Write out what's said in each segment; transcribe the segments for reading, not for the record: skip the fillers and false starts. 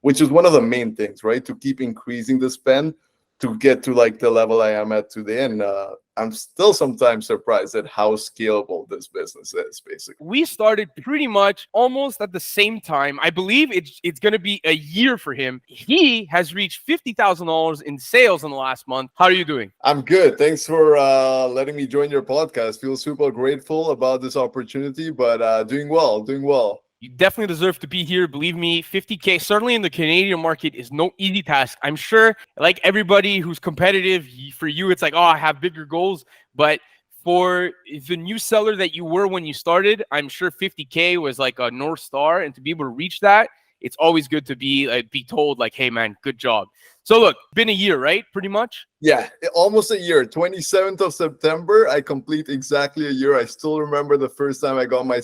which is one of the main things, right? To keep increasing the spend to get to like the level I am at today. And I'm still sometimes surprised at how scalable this business is, basically. We started pretty much almost at the same time. I believe it's going to be a year for him. He has reached $50,000 in sales in the last month. How are you doing? I'm good. Thanks for letting me join your podcast. Feel super grateful about this opportunity, but doing well, doing well. You definitely deserve to be here. Believe me, 50K, certainly in the Canadian market, is no easy task. I'm sure, like everybody who's competitive, for you, it's like, oh, I have bigger goals. But for the new seller that you were when you started, I'm sure 50K was like a North Star. And to be able to reach that, it's always good to be told, like, hey, man, good job. So look, been a year, right? Pretty much? Yeah, almost a year. 27th of September, I complete exactly a year. I still remember the first time I got my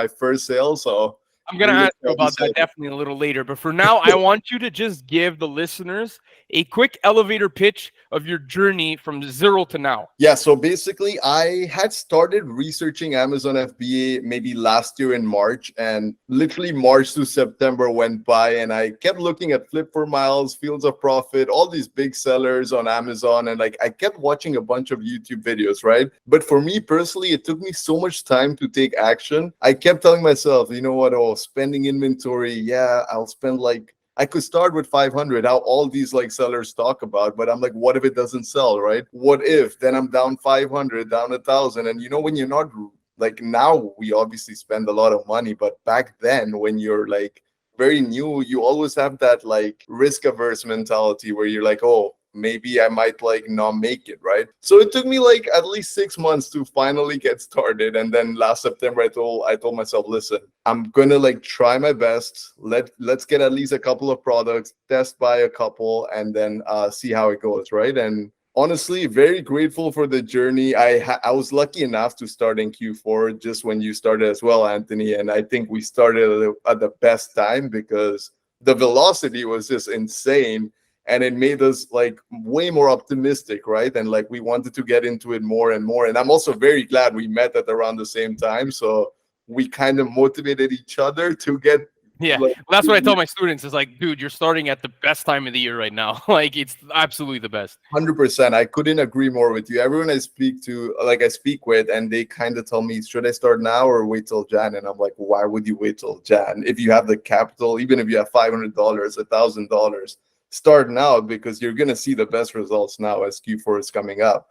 first sale. So I'm going to ask you about that definitely a little later. But for now, I want you to just give the listeners a quick elevator pitch of your journey from zero to now. Yeah, so basically, I had started researching Amazon FBA maybe last year in March, and literally March to September went by, and I kept looking at Flip for Miles, Fields of Profit, all these big sellers on Amazon, and like I kept watching a bunch of YouTube videos, right? But for me personally, it took me so much time to take action. I kept telling myself, you know what, spending inventory, yeah, I'll spend like, I could start with 500, how all these like sellers talk about, but I'm like, what if it doesn't sell, right? What if then I'm down 500, down 1,000? And when you're not like, now we obviously spend a lot of money, but back then when you're like very new, you always have that like risk averse mentality where you're like, oh, maybe I might like not make it, right? So it took me like at least 6 months to finally get started. And then last September, I told myself, listen, I'm gonna like try my best. Let's get at least a couple of products, test buy a couple, and then see how it goes, right? And honestly, very grateful for the journey. I was lucky enough to start in Q4 just when you started as well, Anthony. And I think we started at the best time because the velocity was just insane. And it made us like way more optimistic, right? And like we wanted to get into it more and more. And I'm also very glad we met at around the same time. So we kind of motivated each other to get. Yeah, well, that's what I tell my students is like, dude, you're starting at the best time of the year right now. Like, it's absolutely the best. 100%. I couldn't agree more with you. Everyone I speak with, and they kind of tell me, should I start now or wait till Jan? And I'm like, why would you wait till Jan? If you have the capital, even if you have $500, $1,000, start now because you're going to see the best results now as Q4 is coming up.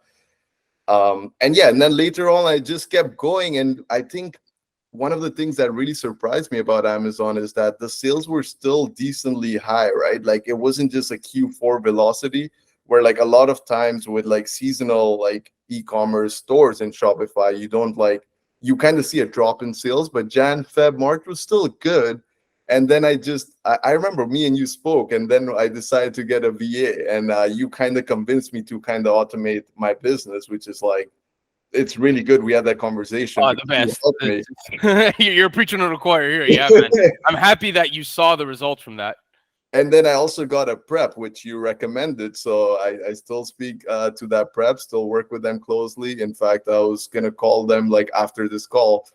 And then later on, I just kept going. And I think one of the things that really surprised me about Amazon is that the sales were still decently high, right? Like it wasn't just a Q4 velocity where like a lot of times with like seasonal like e-commerce stores in Shopify, you kind of see a drop in sales, but Jan, Feb, March was still good. And then I remember me and you spoke, and then I decided to get a VA, and you kind of convinced me to kind of automate my business, which is like, it's really good. We had that conversation. Oh, the best. You're preaching to the choir here. Yeah, man. I'm happy that you saw the results from that. And then I also got a prep, which you recommended. So I still speak to that prep, still work with them closely. In fact, I was going to call them like after this call.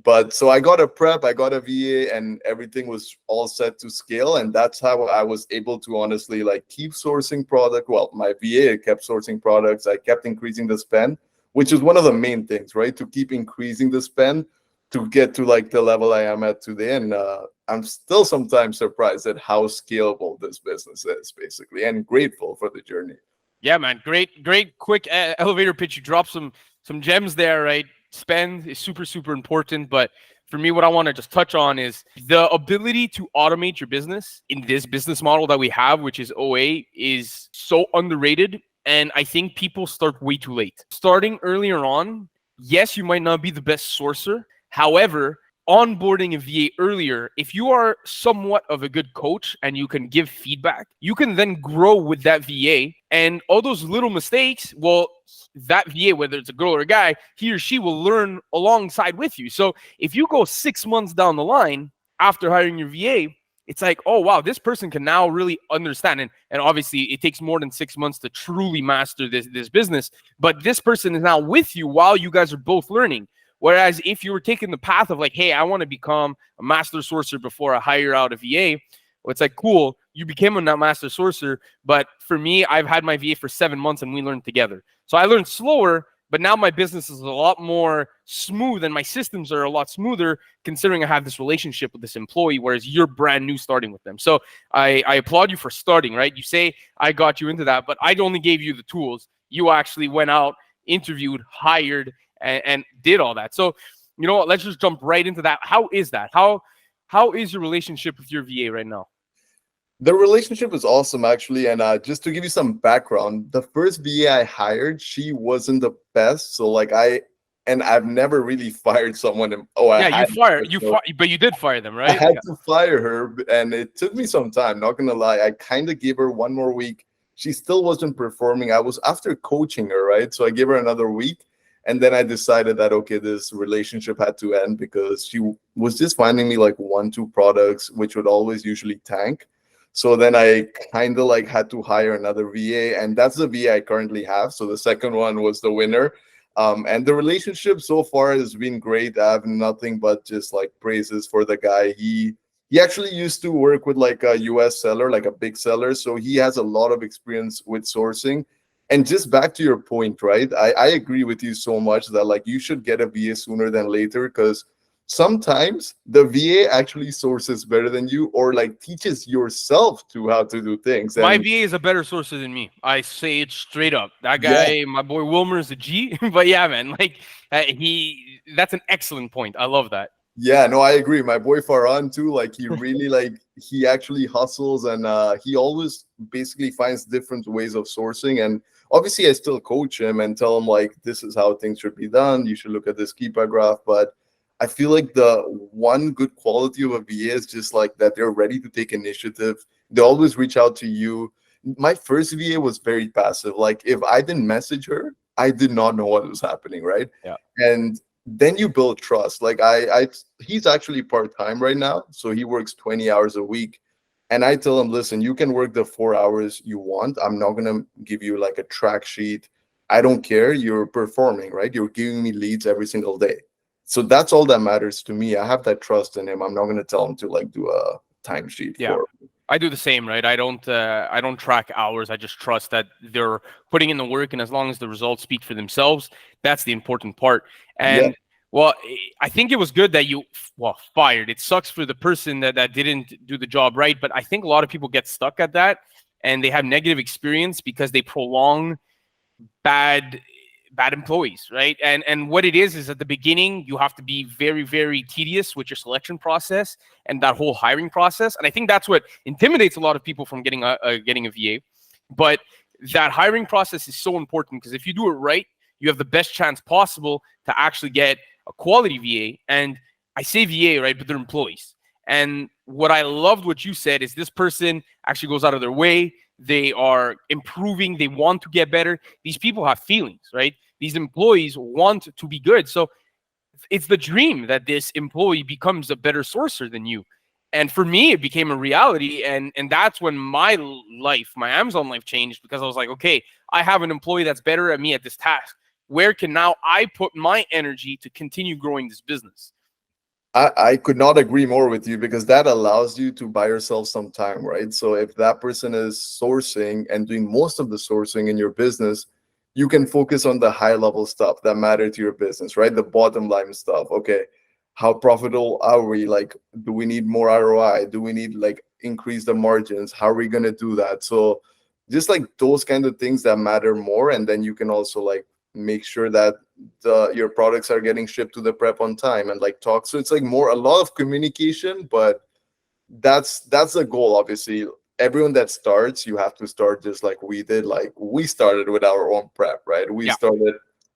But so I got a prep, I got a VA, and everything was all set to scale. And that's how I was able to honestly like keep sourcing product. Well, my VA kept sourcing products. I kept increasing the spend, which is one of the main things, right? To keep increasing the spend to get to like the level I am at today. And I'm still sometimes surprised at how scalable this business is, basically, and grateful for the journey. Yeah, man. Great, quick elevator pitch. You dropped some gems there, right? Spend is super, super important. But for me, what I want to just touch on is the ability to automate your business in this business model that we have, which is OA, is so underrated. And I think people start way too late. Starting earlier on, yes, you might not be the best sourcer. However, onboarding a VA earlier, if you are somewhat of a good coach and you can give feedback, you can then grow with that VA. And all those little mistakes, well, that VA, whether it's a girl or a guy, he or she will learn alongside with you. So if you go 6 months down the line after hiring your VA, it's like, oh, wow, this person can now really understand. And obviously, it takes more than 6 months to truly master this business. But this person is now with you while you guys are both learning. Whereas if you were taking the path of like, hey, I want to become a master sourcer before I hire out a VA, It's like, cool, you became a master sourcer, but for me, I've had my VA for 7 months and we learned together. So I learned slower, but now my business is a lot more smooth and my systems are a lot smoother considering I have this relationship with this employee, whereas you're brand new starting with them. So I applaud you for starting, right? You say I got you into that, but I only gave you the tools. You actually went out, interviewed, hired, and did all that. So, you know what? Let's just jump right into that. How is that? How is your relationship with your VA right now? The relationship is awesome, actually. And just to give you some background, the first VA I hired, she wasn't the best. So like I've never really fired someone. I Yeah, had, but you did fire them, I right? had to fire her, and it took me some time. Not gonna lie, I kind of gave her one more week. She still wasn't performing. I was after coaching her, right? So I gave her another week, and then I decided that okay, this relationship had to end because she was just finding me like 1, 2 products, which would always usually tank. So then I kind of like had to hire another VA, and that's the VA I currently have. So the second one was the winner. And the relationship so far has been great. I have nothing but just like praises for the guy. He actually used to work with like a US seller, like a big seller. So he has a lot of experience with sourcing. And just back to your point, right? I agree with you so much that like you should get a VA sooner than later because sometimes the VA actually sources better than you or like teaches yourself to how to do things. My And VA is a better sourcer than me. I say it straight up. That yeah, guy, my boy Wilmer, is a G. But yeah, man, like that's an excellent point. I love that. yeah, no, I agree. My boy Farhan too, like he really like he actually hustles and he always basically finds different ways of sourcing. And obviously I still coach him and tell him like this is how things should be done. You should look at this keeper graph. But I feel like the one good quality of a VA is just like that they're ready to take initiative. They always reach out to you. My first VA was very passive. Like if I didn't message her, I did not know what was happening, right? Yeah. And then you build trust. Like he's actually part-time right now, so he works 20 hours a week. And I tell him, listen, you can work the 4 hours you want. I'm not gonna give you like a track sheet. I don't care. You're performing, right? You're giving me leads every single day. So that's all that matters to me. I have that trust in him. I'm not gonna tell him to like do a timesheet Yeah. for. I do the same, right? I don't track hours. I just trust that they're putting in the work, and as long as the results speak for themselves, that's the important part. Yeah. And well, I think it was good that you fired. It sucks for the person that didn't do the job right, but I think a lot of people get stuck at that, and they have negative experience because they prolong bad employees, right? And what it is at the beginning you have to be very, very tedious with your selection process and that whole hiring process. And I think that's what intimidates a lot of people from getting a VA. But that hiring process is so important because if you do it right, you have the best chance possible to actually get a quality VA. And I say VA, right, but they're employees. And what I loved what you said is this person actually goes out of their way. They are improving. They want to get better. These people have feelings, right? These employees want to be good. So it's the dream that this employee becomes a better sourcer than you. And for me, it became a reality. And that's when my life, my Amazon life changed because I was like, okay, I have an employee that's better at me at this task. Where can now I put my energy to continue growing this business? I could not agree more with you because that allows you to buy yourself some time, right? So if that person is sourcing and doing most of the sourcing in your business, you can focus on the high level stuff that matter to your business, right? The bottom line stuff. Okay, how profitable are we? Like, do we need more ROI? Do we need like increase the margins? How are we gonna do that? So just like those kind of things that matter more, and then you can also like make sure that your products are getting shipped to the prep on time and like talk. So it's like more a lot of communication, but that's the goal. Obviously everyone that starts, you have to start just like we did. Like we started with our own prep, right? Yeah.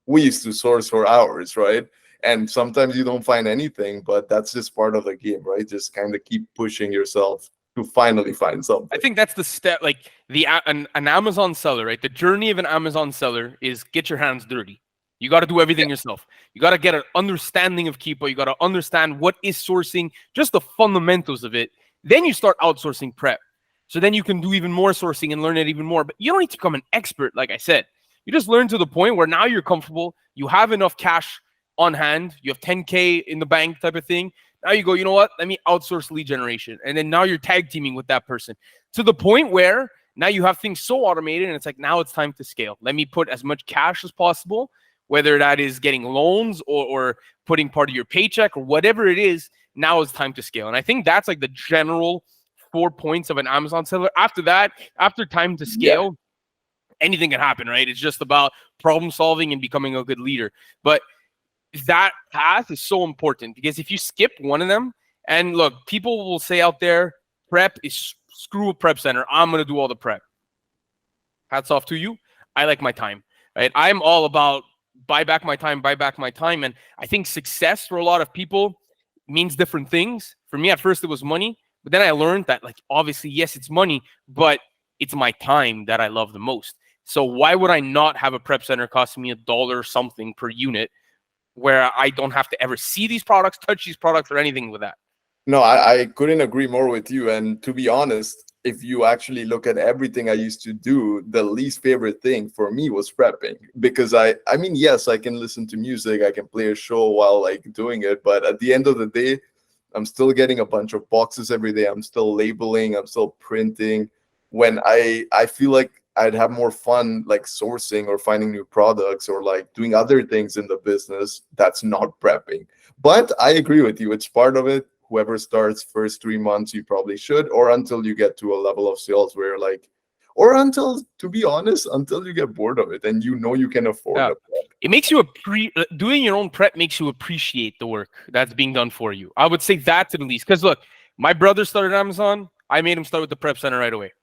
We used to source for hours, right? And sometimes you don't find anything, but that's just part of the game, right? Just kind of keep pushing yourself to finally find something. I think that's the step, like an Amazon seller, right? The journey of an Amazon seller is get your hands dirty. You got to do everything yourself. You got to get an understanding of Keepa. You got to understand what is sourcing, just the fundamentals of it. Then you start outsourcing prep. So then you can do even more sourcing and learn it even more. But you don't need to become an expert, like I said. You just learn to the point where now you're comfortable. You have enough cash on hand. You have 10K in the bank type of thing Now you go, you know what? Let me outsource lead generation. And then now you're tag teaming with that person to the point where now you have things so automated and it's like, now it's time to scale. Let me put as much cash as possible, whether that is getting loans or putting part of your paycheck or whatever it is. Now it's time to scale. And I think that's like the general 4 points of an Amazon seller. After that, after time to scale, anything can happen, right? It's just about problem solving and becoming a good leader. But that path is so important because if you skip one of them, and look, people will say out there, prep is screw a prep center. I'm going to do all the prep. Hats off to you. I like my time, right? I'm all about buy back my time. And I think success for a lot of people means different things. For me, at first it was money, but then I learned that, like, obviously, yes, it's money, but it's my time that I love the most. So why would I not have a prep center costing me $1 something per unit where I don't have to ever see these products, touch these products, or anything with that? No, I couldn't agree more with you. And to be honest, if you actually look at everything I used to do, the least favorite thing for me was prepping. Because I mean, yes, I can listen to music, I can play a show while like doing it, but at the end of the day, I'm still getting a bunch of boxes every day. I'm still labeling, I'm still printing. When I feel like I'd have more fun like sourcing or finding new products or like doing other things in the business that's not prepping. But I agree with you. It's part of it. Whoever starts first 3 months, you probably should, or until you get to a level of sales where like, or until, to be honest, until you get bored of it and you know you can afford it. It makes you doing your own prep makes you appreciate the work that's being done for you. I would say that to the least. Because look, my brother started Amazon. I made him start with the prep center right away.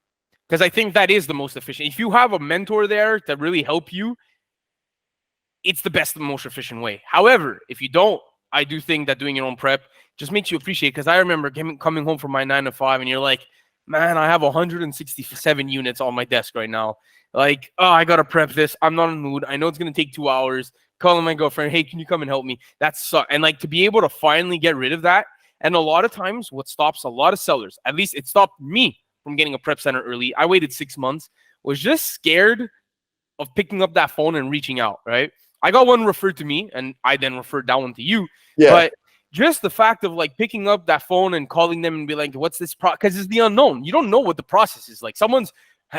Because I think that is the most efficient. If you have a mentor there to really help you, it's the best and most efficient way. However, if you don't, I do think that doing your own prep just makes you appreciate. Because I remember coming home from my 9 to 5 and you're like, man, I have 167 units on my desk right now. Like, oh, I got to prep this. I'm not in the mood. I know it's going to take 2 hours. Calling my girlfriend, hey, can you come and help me? That sucks. And like to be able to finally get rid of that. And a lot of times what stops a lot of sellers, at least it stopped me from getting a prep center early. I waited 6 months, was just scared of picking up that phone and reaching out, right? I got one referred to me and I then referred that one to you. Yeah. But just the fact of like picking up that phone and calling them and be like, what's this because it's the unknown. You don't know what the process is. Like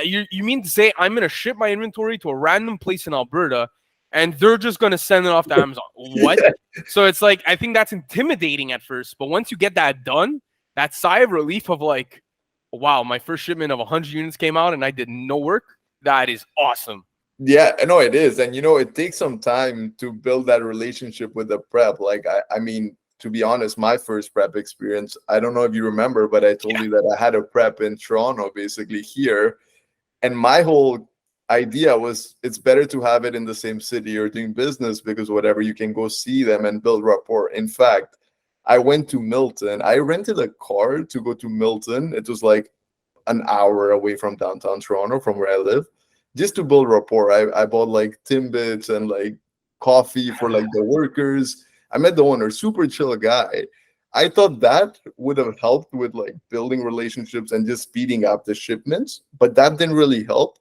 you mean to say I'm going to ship my inventory to a random place in Alberta and they're just going to send it off to Amazon. What? Yeah. So it's like, I think that's intimidating at first, but once you get that done, that sigh of relief of like, wow, my first shipment of 100 units came out and I did no work. That is awesome. Yeah, I know it is. And, you know, it takes some time to build that relationship with the prep. Like, I mean, to be honest, my first prep experience, I don't know if you remember, but I told you that I had a prep in Toronto, basically here. And my whole idea was it's better to have it in the same city or doing business because whatever, you can go see them and build rapport. In fact, I went to Milton. I rented a car to go to Milton. It was like an hour away from downtown Toronto from where I live, just to build rapport. I bought like Timbits and like coffee for like the workers. I met the owner, super chill guy. I thought that would have helped with like building relationships and just speeding up the shipments, but that didn't really help.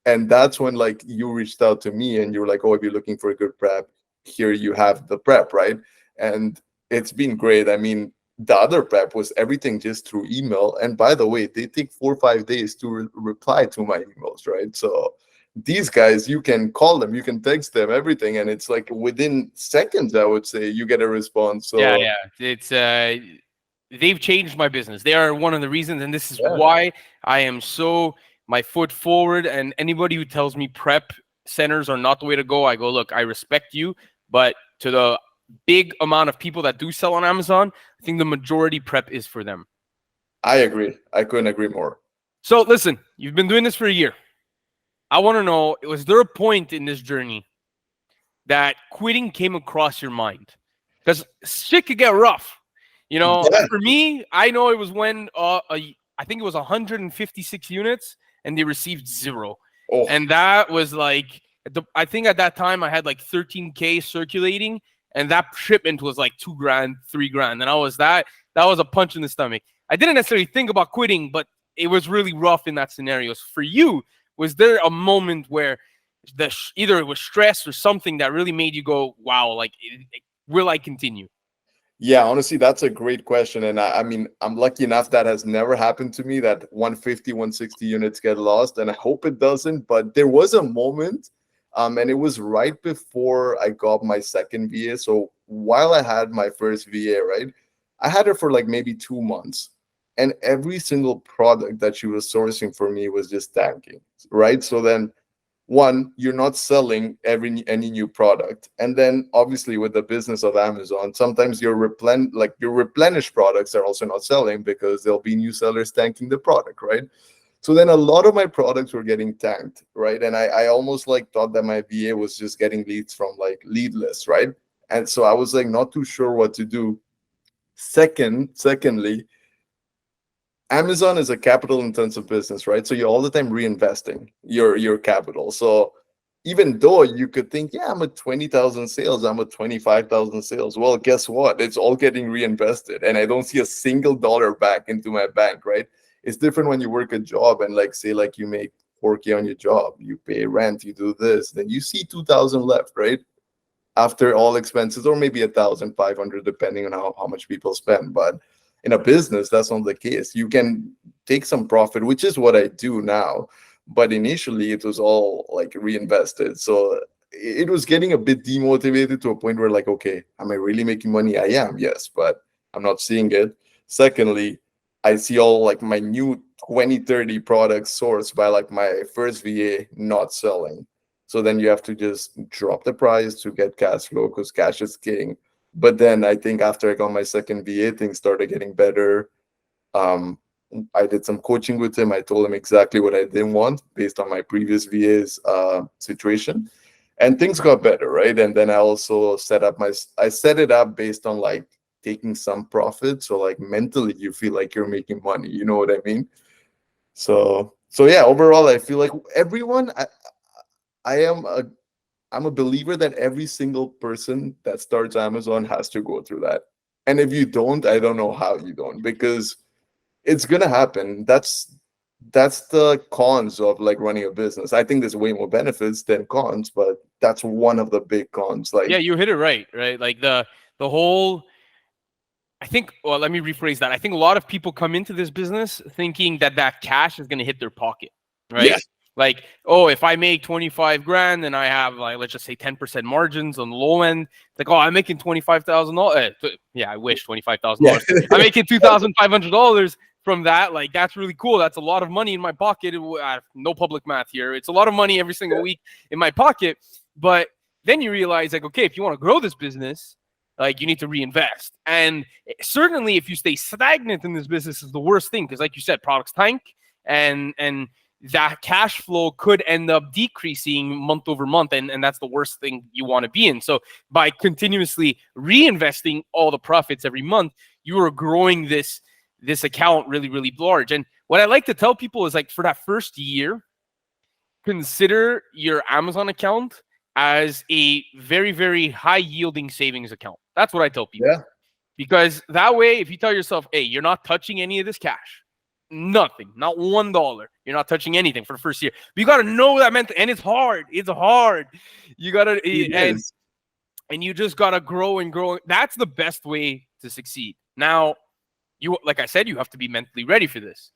And that's when like you reached out to me and you were like, oh, if you're looking for a good prep, here you have the prep, right? And it's been great. I mean, the other prep was everything just through email. And by the way, they take 4 or 5 days to reply to my emails, right? So these guys, you can call them, you can text them, everything. And it's like within seconds, I would say, you get a response. So yeah. It's they've changed my business. They are one of the reasons. And this is why I am so my foot forward. And anybody who tells me prep centers are not the way to go, I go, look, I respect you, but to the big amount of people that do sell on Amazon, I think the majority prep is for them. I agree. I couldn't agree more. So listen, you've been doing this for a year. I want to know, was there a point in this journey that quitting came across your mind? Because shit could get rough. You know, for me, I know it was when I think it was 156 units and they received 0. Oh. And that was like, I think at that time I had like 13K circulating. And that shipment was like $2,000, $3,000. And that was a punch in the stomach. I didn't necessarily think about quitting, but it was really rough in that scenario. So for you, was there a moment where either it was stress or something that really made you go, wow, like, will I continue? Yeah, honestly, that's a great question. And I mean, I'm lucky enough that has never happened to me that 150, 160 units get lost. And I hope it doesn't. But there was a moment, and it was right before I got my second VA. So while I had my first VA, right, I had her for like maybe 2 months. And every single product that she was sourcing for me was just tanking, right? So then one, you're not selling any new product, and then obviously with the business of Amazon, sometimes your replenished products are also not selling because there'll be new sellers tanking the product, right? So then a lot of my products were getting tanked, right? And I almost like thought that my VA was just getting leads from like lead lists, right? And so I was like not too sure what to do. Secondly, Amazon is a capital intensive business, right? So you're all the time reinvesting your capital. So even though you could think, yeah, I'm at 20,000 sales, I'm at 25,000 sales. Well, guess what? It's all getting reinvested and I don't see a single dollar back into my bank, right? It's different when you work a job and like say like you make 4K on your job, you pay rent, you do this, then you see 2,000 left, right? After all expenses, or maybe 1,500 depending on how much people spend. But in a business that's not the case. You can take some profit, which is what I do now, but initially it was all like reinvested. So it was getting a bit demotivated to a point where like, okay, am I really making money? I am, yes, but I'm not seeing it. Secondly, I see all like my new 20, 30 products sourced by like my first VA not selling. So then you have to just drop the price to get cash flow because cash is king. But then I think after I got my second VA, things started getting better. Um, I did some coaching with him. I told him exactly what I didn't want based on my previous VA's situation, and things got better, right? And then I also I set it up based on like taking some profit, so like mentally you feel like you're making money. You know what I mean? So yeah, overall, I feel like everyone. I am a I'm a believer that every single person that starts Amazon has to go through that. And if you don't, I don't know how you don't, because it's gonna happen. That's the cons of like running a business. I think there's way more benefits than cons, but that's one of the big cons. Yeah, Like, you hit it right, right? Like the whole I think, well, let me rephrase that. I think a lot of people come into this business thinking that that cash is going to hit their pocket, right? yes, Like, oh, if I make 25 grand and I have like, let's just say 10% margins on the low end, it's like, oh, I'm making $25,000. Yeah, I wish yeah, $25,000. I'm making $2,500 from that. Like, that's really cool. That's a lot of money in my pocket. No public math here. It's a lot of money every single week in my pocket. But then you realize, like, okay, if you want to grow this business, like you need to reinvest. And certainly if you stay stagnant in this business is the worst thing because like you said, products tank and that cash flow could end up decreasing month over month. And that's the worst thing you want to be in. So by continuously reinvesting all the profits every month, you are growing this account really, really large. And what I like to tell people is like for that first year, consider your Amazon account as a very, very high yielding savings account. That's what I tell people. yeah, Because that way, if you tell yourself, hey, you're not touching any of this cash, nothing, not $1, you're not touching anything for the first year. But you got to know that mental, and it's hard. It's hard. You got to, it and is. you just got to grow and grow. That's the best way to succeed. Now, like I said, you have to be mentally ready for this.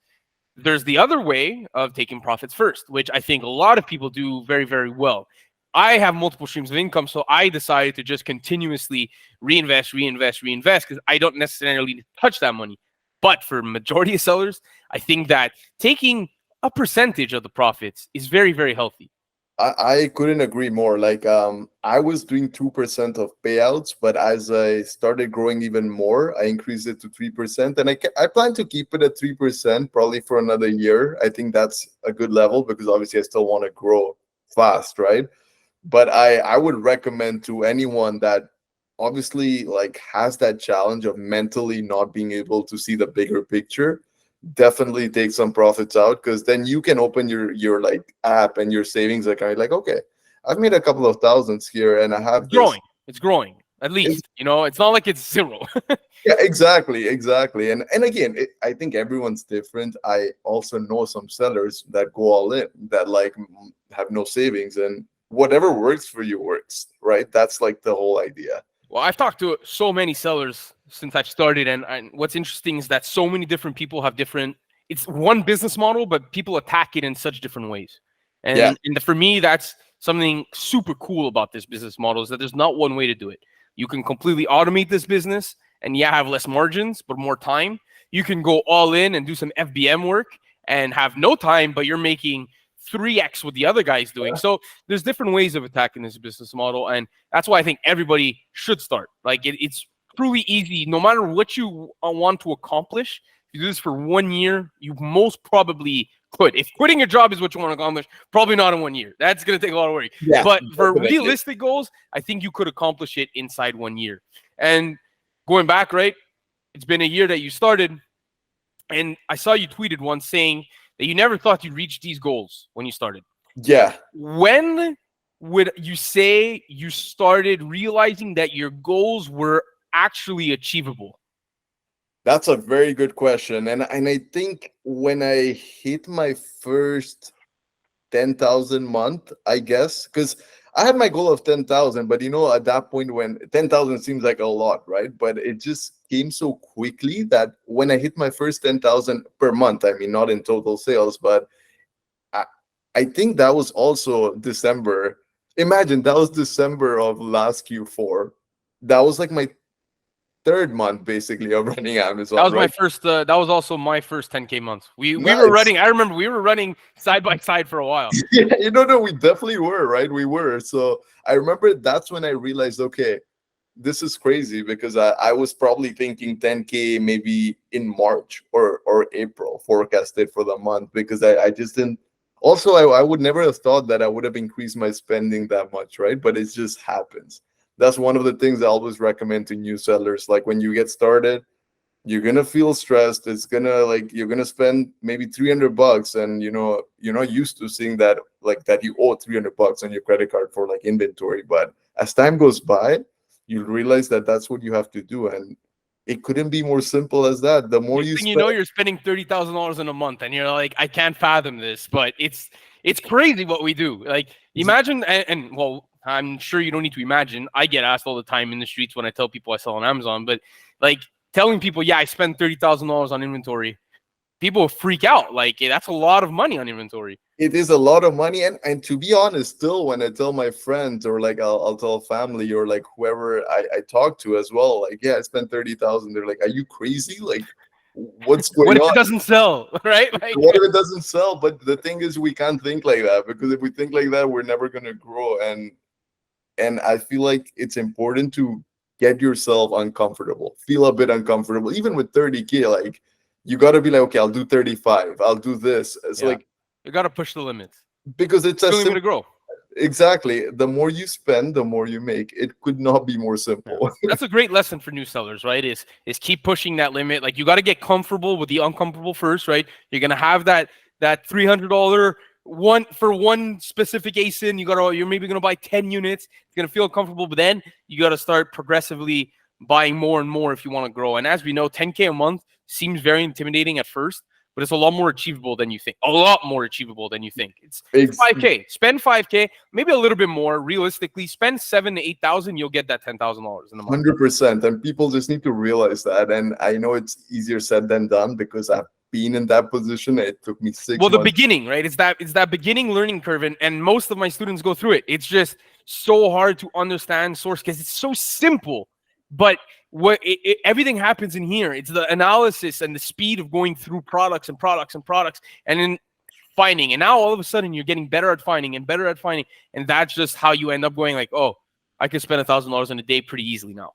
There's the other way of taking profits first, which I think a lot of people do very, very well. I have multiple streams of income, so I decided to just continuously reinvest, because I don't necessarily touch that money. But for majority of sellers, I think that taking a percentage of the profits is very, very healthy. I couldn't agree more. Like, I was doing 2% of payouts, but as I started growing even more, I increased it to 3%, and I plan to keep it at 3% probably for another year. I think that's a good level because obviously I still want to grow fast, right? But I would recommend to anyone that obviously like has that challenge of mentally not being able to see the bigger picture, definitely take some profits out, because then you can open your like app and your savings account like, okay, I've made a couple of thousands here and I It's have this. growing. It's growing. At It's, least, it's not like it's zero. yeah, exactly. And again, I think everyone's different. I also know some sellers that go all in, that like have no savings, and whatever works for you works, right? That's like the whole idea. Well, I've talked to so many sellers since I've started, and what's interesting is that so many different people have different. It's one business model, but people attack it in such different ways. Yeah. And for me, that's something super cool about this business model is that there's not one way to do it. You can completely automate this business and have less margins, but more time. You can go all in and do some FBM work and have no time, but you're making 3x what the other guy's doing. So there's different ways of attacking this business model. And that's why I think everybody should start. Like it's truly easy, no matter what you want to accomplish. If you do this for 1 year, you most probably could. If quitting your job is what you want to accomplish, probably not in 1 year. That's going to take a lot of work. Yeah, but for definitely. realistic goals, I think you could accomplish it inside 1 year. And going back, right, it's been a year that you started. And I saw you tweeted once saying that you never thought you'd reach these goals when you started. Yeah. When would you say you started realizing that your goals were actually achievable? That's a very good question. And I think when I hit my first 10,000 month, I guess, because I had my goal of 10,000, but at that point when 10,000 seems like a lot, right? But it just came so quickly that when I hit my first 10,000 per month, I mean, not in total sales, but I think that was also December. Imagine that was December of last Q4. That was like my third month basically of running Amazon. That was right? my first. That was also my first 10K months. We Nice. were running. I remember we were running side by side for a while. Yeah, no, we definitely were, right? We were. So I remember that's when I realized, okay, this is crazy because I was probably thinking 10K maybe in March or April forecasted for the month because I just didn't. Also, I would never have thought that I would have increased my spending that much, right? But it just happens. That's one of the things I always recommend to new sellers. Like when you get started, you're gonna feel stressed. It's gonna you're gonna spend maybe $300, and you're not used to seeing that that you owe $300 on your credit card for inventory. But as time goes by, you realize that that's what you have to do, and it couldn't be more simple as that. The more you spend, you're spending $30,000 in a month, and you're like, I can't fathom this, but it's crazy what we do. Like, imagine, and well, I'm sure you don't need to imagine. I get asked all the time in the streets when I tell people I sell on Amazon, but telling people, yeah, I spend $30,000 on inventory, people freak out. Like, that's a lot of money on inventory. It is a lot of money, and to be honest, still when I tell my friends or I'll tell family or whoever I talk to as well, yeah, I spent 30,000. They're like, are you crazy? What's going What if on? it doesn't sell, right? What if it doesn't sell? But the thing is, we can't think like that, because if we think like that, we're never gonna grow. And I feel like it's important to get yourself uncomfortable, feel a bit uncomfortable, even with 30K. You got to be like, okay, I'll do 35, I'll do this. It's you got to push the limits because it's a simple to grow. Exactly. The more you spend, the more you make. It could not be more simple. Yeah. That's a great lesson for new sellers, right? Is keep pushing that limit. You got to get comfortable with the uncomfortable first, right? You're gonna have that $300 one specific ASIN. You're maybe gonna buy 10 units. It's gonna feel comfortable, but then you got to start progressively buying more and more if you want to grow. And as we know, 10K a month seems very intimidating at first, but it's a lot more achievable than you think. A lot more achievable than you think. It's 5K. Spend 5K, maybe a little bit more. Realistically, spend 7,000 to 8,000. You'll get that $10,000 in a month. 100%. And people just need to realize that. And I know it's easier said than done because I've been in that position. It took me 6 months. The beginning, right? It's that beginning learning curve, and most of my students go through it. It's just so hard to understand source because it's so simple, but everything happens in here. It's the analysis and the speed of going through products and then finding. And now all of a sudden you're getting better at finding, and that's just how you end up going oh, I can spend $1,000 in a day pretty easily now.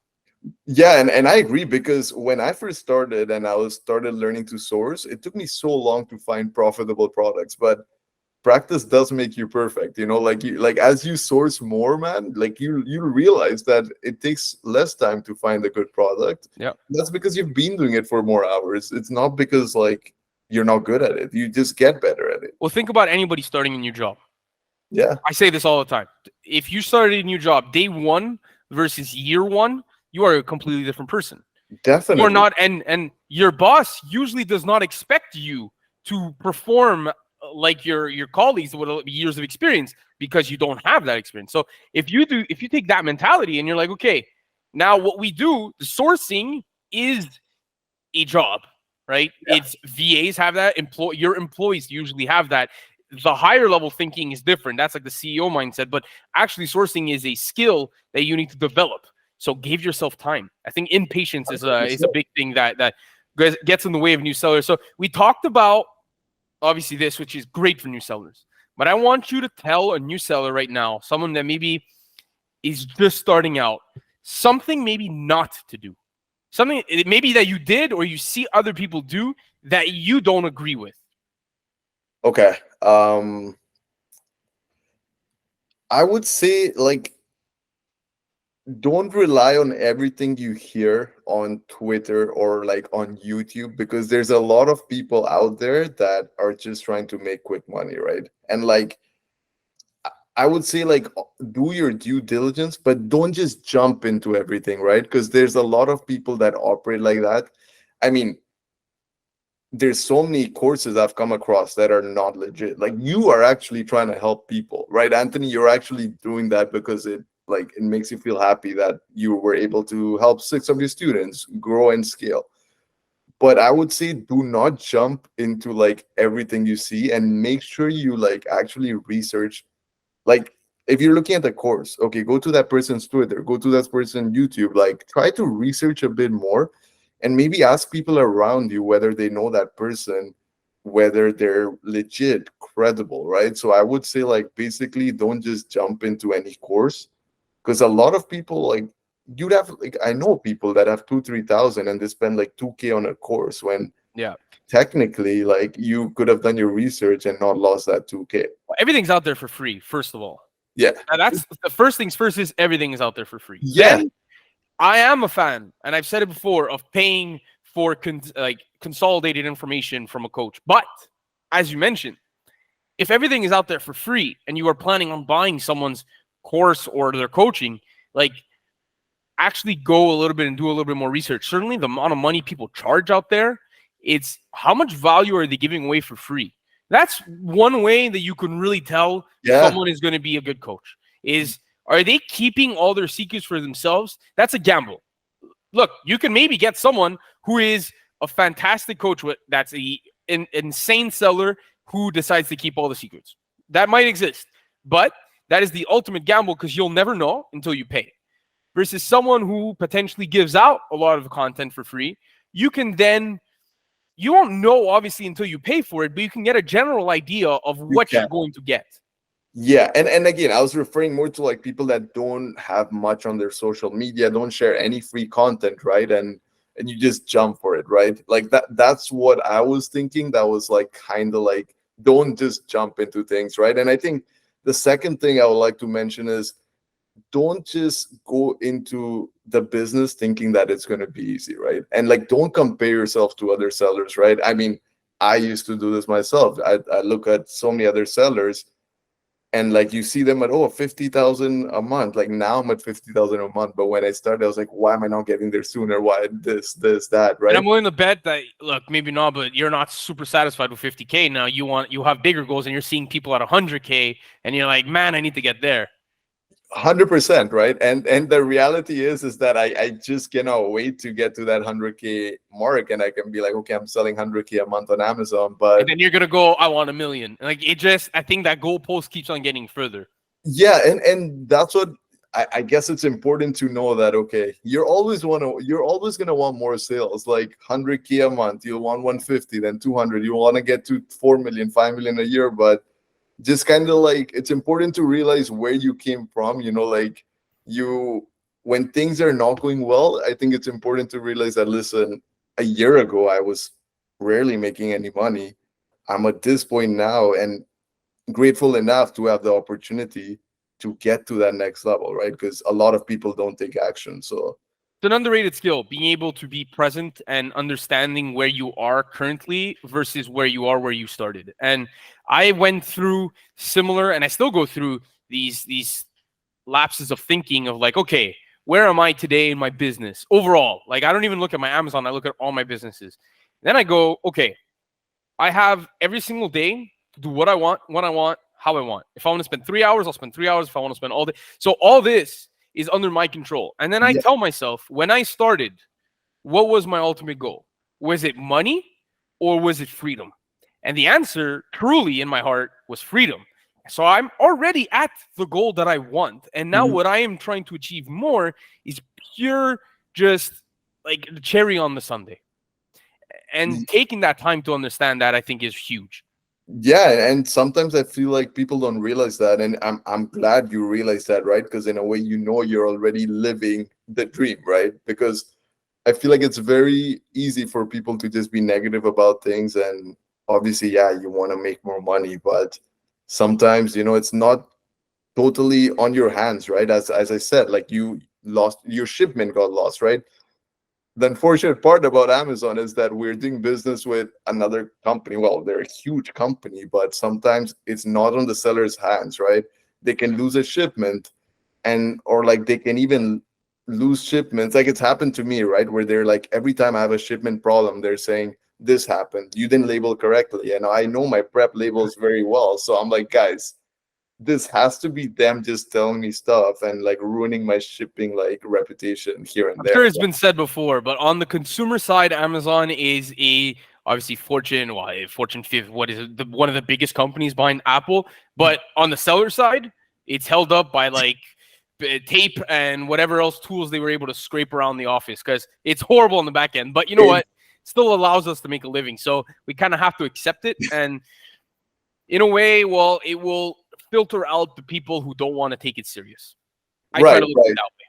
Yeah, and I agree, because when I first started and I started learning to source, it took me so long to find profitable products. But practice does make you perfect. As you source more, man, you realize that it takes less time to find a good product. Yeah, that's because you've been doing it for more hours. It's not because you're not good at it. You just get better at it. Well, think about anybody starting a new job. Yeah, I say this all the time. If you started a new job day one versus year one, you are a completely different person. Definitely. You're not, and your boss usually does not expect you to perform like your colleagues with years of experience, because you don't have that experience. So if you take that mentality and you're like, okay, Now, what we do, the sourcing is a job, right? Yeah. It's VAs have that. Your employees usually have that. The higher level thinking is different. That's like the CEO mindset. But actually, sourcing is a skill that you need to develop. So give yourself time. I think impatience is a 100%. big thing that gets in the way of new sellers. So we talked about obviously this, which is great for new sellers. But I want you to tell a new seller right now, someone that maybe is just starting out, something maybe not to do. Something maybe that you did or you see other people do that you don't agree with. Okay. I would say like don't rely on everything you hear on Twitter or like on YouTube, because there's a lot of people out there that are just trying to make quick money, right? And like I would say like do your due diligence, but don't just jump into everything, right? Because there's a lot of people that operate like that. I mean, there's so many courses I've come across that are not legit. Like you are actually trying to help people, right, Anthony? You're actually doing that because it makes you feel happy that you were able to help six of your students grow and scale. But I would say do not jump into like everything you see, and make sure you like actually research. Like if you're looking at the course, okay, go to that person's Twitter, go to that person's YouTube, like try to research a bit more, and maybe ask people around you whether they know that person, whether they're legit, credible, right? So I would say like basically don't just jump into any course, because a lot of people like you'd have like I know people that have 2-3 thousand and they spend like 2K on a course when Yeah. technically like you could have done your research and not lost that 2K. Well, everything's out there for free, first of all. Yeah. Now, that's the first things first is everything is out there for free. Yeah. Then I am a fan, and I've said it before, of paying for consolidated information from a coach. But as you mentioned, if everything is out there for free and you are planning on buying someone's course or their coaching, like actually go a little bit and do a little bit more research. Certainly the amount of money people charge out there, it's how much value are they giving away for free? That's one way that you can really tell Yeah. someone is going to be a good coach. Is are they keeping all their secrets for themselves? That's a gamble. Look, you can maybe get someone who is a fantastic coach that's an insane seller who decides to keep all the secrets. That might exist, but that is the ultimate gamble because you'll never know until you pay. Versus someone who potentially gives out a lot of content for free, you won't know obviously until you pay for it, but you can get a general idea of You what can. you're going to get. Yeah, and again, I was referring more to like people that don't have much on their social media, don't share any free content, right? And you just jump for it, right? Like that's what I was thinking. That was like kind of like don't just jump into things, right? And I think the second thing I would like to mention is don't just go into the business thinking that it's going to be easy, right? And like don't compare yourself to other sellers, right? I mean, I used to do this myself. I look at so many other sellers and like you see them at 50,000 a month. Like now I'm at 50,000 a month, but when I started I was like, why am I not getting there sooner? Why this that, And right? I'm willing to bet that look, maybe not, but you're not super satisfied with 50K now. You have bigger goals, and you're seeing people at 100K, and you're like, man, I need to get there. 100%, right? And the reality is that I just cannot wait to get to that 100K mark, and I can be like, okay, I'm selling 100K a month on Amazon. And But then you're gonna go, I want 1 million. Like I think that goalpost keeps on getting further. yeah, and that's what I guess it's important to know that okay, you're always gonna want more sales, like 100K a month. You'll want 150, then 200. You want to get to 4 million, 5 million a year, but just kind of like it's important to realize where you came from. Like you when things are not going well, I think it's important to realize that listen, a year ago I was rarely making any money. I'm at this point now, and grateful enough to have the opportunity to get to that next level, right? Because a lot of people don't take action. So It's an underrated skill, being able to be present and understanding where you are currently versus where you are where you started. And I went through similar, and I still go through these lapses of thinking of like, okay, where am I today in my business overall? Like, I don't even look at my Amazon, I look at all my businesses. Then I go, okay, I have every single day to do what I want, when I want, how I want. If I want to spend 3 hours, I'll spend 3 hours. If I want to spend all day. So all this is under my control. And then I tell myself, when I started, what was my ultimate goal? Was it money or was it freedom? And the answer, truly in my heart, was freedom. So I'm already at the goal that I want. And now what I am trying to achieve more is pure, just like the cherry on the sundae. And taking that time to understand that, I think, is huge. Yeah, and sometimes I feel like people don't realize that, and I'm glad you realize that, right? Because in a way, you're already living the dream, right? Because I feel like it's very easy for people to just be negative about things, and obviously, yeah, you want to make more money, but sometimes, it's not totally on your hands, right? As I said, like you lost your shipment got lost, right? The unfortunate part about Amazon is that we're doing business with another company. Well, they're a huge company, but sometimes it's not on the seller's hands, right? They can lose a shipment, and or like they can even lose shipments. Like it's happened to me, right? Where they're like, every time I have a shipment problem, they're saying, this happened, you didn't label correctly. And I know my prep labels very well. So I'm like, guys, this has to be them just telling me stuff and like ruining my shipping like reputation here and I'm there. sure it's been said before, but on the consumer side, Amazon is obviously Fortune 50, what is it, one of the biggest companies behind Apple. But on the seller side, it's held up by like tape and whatever else tools they were able to scrape around the office, because it's horrible on the back end. But you know what? Still allows us to make a living. So we kind of have to accept it. And in a way, well, it will filter out the people who don't want to take it serious. I try Right, to look at right. it that way.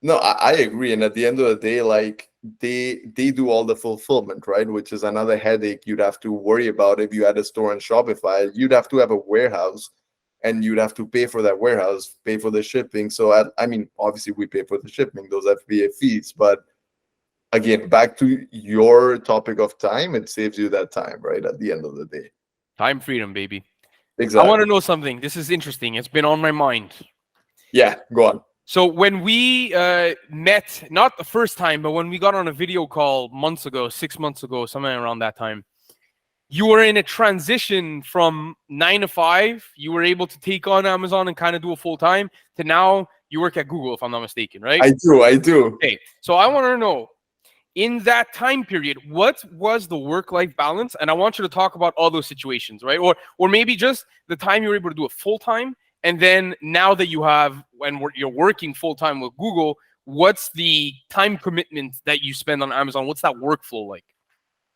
No, I agree. And at the end of the day, like they do all the fulfillment, right? Which is another headache you'd have to worry about if you had a store on Shopify. You'd have to have a warehouse, and you'd have to pay for that warehouse, pay for the shipping. So I mean, obviously we pay for the shipping, those FBA fees. But again, back to your topic of time, it saves you that time, right? At the end of the day. Time freedom, baby. I want Exactly. to know something. This is interesting. It's been on my mind. Yeah, go on. So when we met, not the first time, but when we got on a video call months ago, 6 months ago, somewhere around that time, you were in a transition from 9 to 5. You were able to take on Amazon and kind of do it full time, to now you work at Google, if I'm not mistaken, right? I do. Okay. So I want to know, in that time period, what was the work-life balance? And I want you to talk about all those situations, right? Or maybe just the time you were able to do it full time, and then now that you have, when you're working full time with Google, what's the time commitment that you spend on Amazon? What's that workflow like?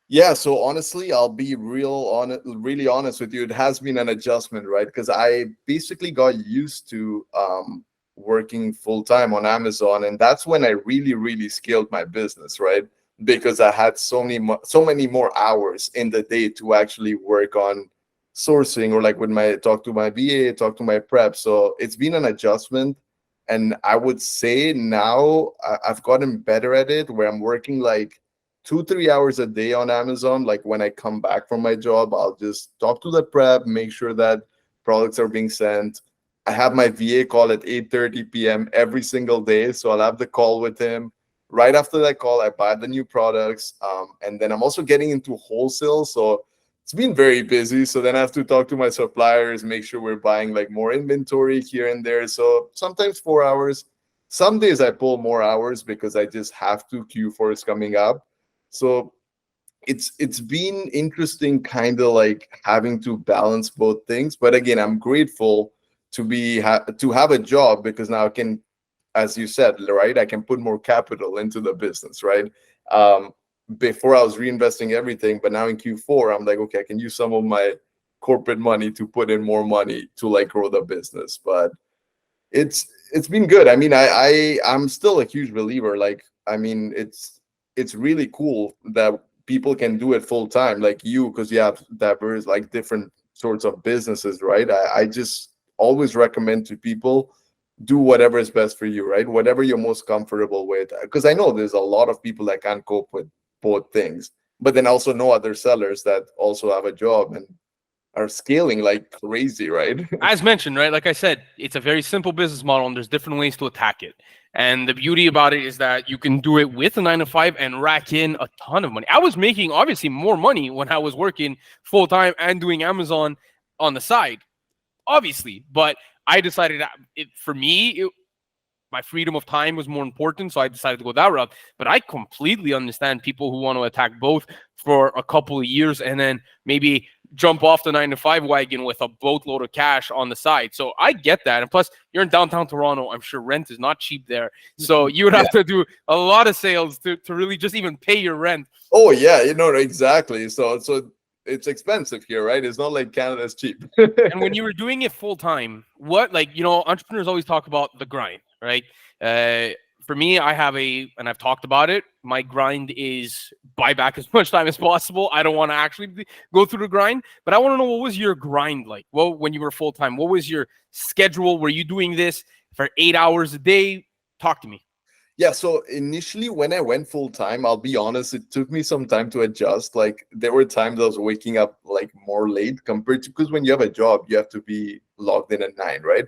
Yeah, so honestly, I'll be really honest with you. It has been an adjustment, right? Because I basically got used to working full time on Amazon, and that's when I really, really scaled my business, right? Because I had so many more hours in the day to actually work on sourcing, or like with my talk to my VA, talk to my prep. So it's been an adjustment, and I would say now I've gotten better at it, where I'm working like 2 3 hours a day on Amazon. Like when I come back from my job, I'll just talk to the prep, make sure that products are being sent. I have my VA call at 8:30 p.m. every single day, so I'll have the call with him. Right after that call, I buy the new products, and then I'm also getting into wholesale, so it's been very busy. So then I have to talk to my suppliers, make sure we're buying like more inventory here and there. So sometimes 4 hours. Some days I pull more hours because I just have to. Q4 is coming up. So it's been interesting, kind of like having to balance both things. But again, I'm grateful to have a job, because now I can, as you said, right, I can put more capital into the business, right? um Before I was reinvesting everything, but now in Q4 I'm like, okay, I can use some of my corporate money to put in more money to like grow the business. But it's been good. I mean, I'm still a huge believer. Like, I mean, it's really cool that people can do it full time, like you, because you have diverse, like different sorts of businesses, right? I just always recommend to people, do whatever is best for you, right? Whatever you're most comfortable with. Because I know there's a lot of people that can't cope with both things, but then also know other sellers that also have a job and are scaling like crazy, right? As mentioned, right? Like I said, it's a very simple business model, and there's different ways to attack it. And the beauty about it is that you can do it with a 9 to 5 and rack in a ton of money. I was making obviously more money when I was working full time and doing Amazon on the side, obviously. But I decided that for me, my freedom of time was more important, so I decided to go that route. But I completely understand people who want to attack both for a couple of years and then maybe jump off the 9 to 5 wagon with a boatload of cash on the side. So I get that. And plus, you're in downtown Toronto. I'm sure rent is not cheap there. So you would have to do a lot of sales to really just even pay your rent. Oh yeah, exactly. So it's expensive here, right? It's not like Canada's cheap. And when you were doing it full time, entrepreneurs always talk about the grind, right? For me, and I've talked about it, my grind is buy back as much time as possible. I don't want to actually go through the grind, but I want to know, what was your grind like? Well, when you were full time, what was your schedule? Were you doing this for 8 hours a day? Talk to me. Yeah, so initially when I went full time, I'll be honest, it took me some time to adjust. Like there were times I was waking up like more late compared to, because when you have a job, you have to be logged in at 9, right?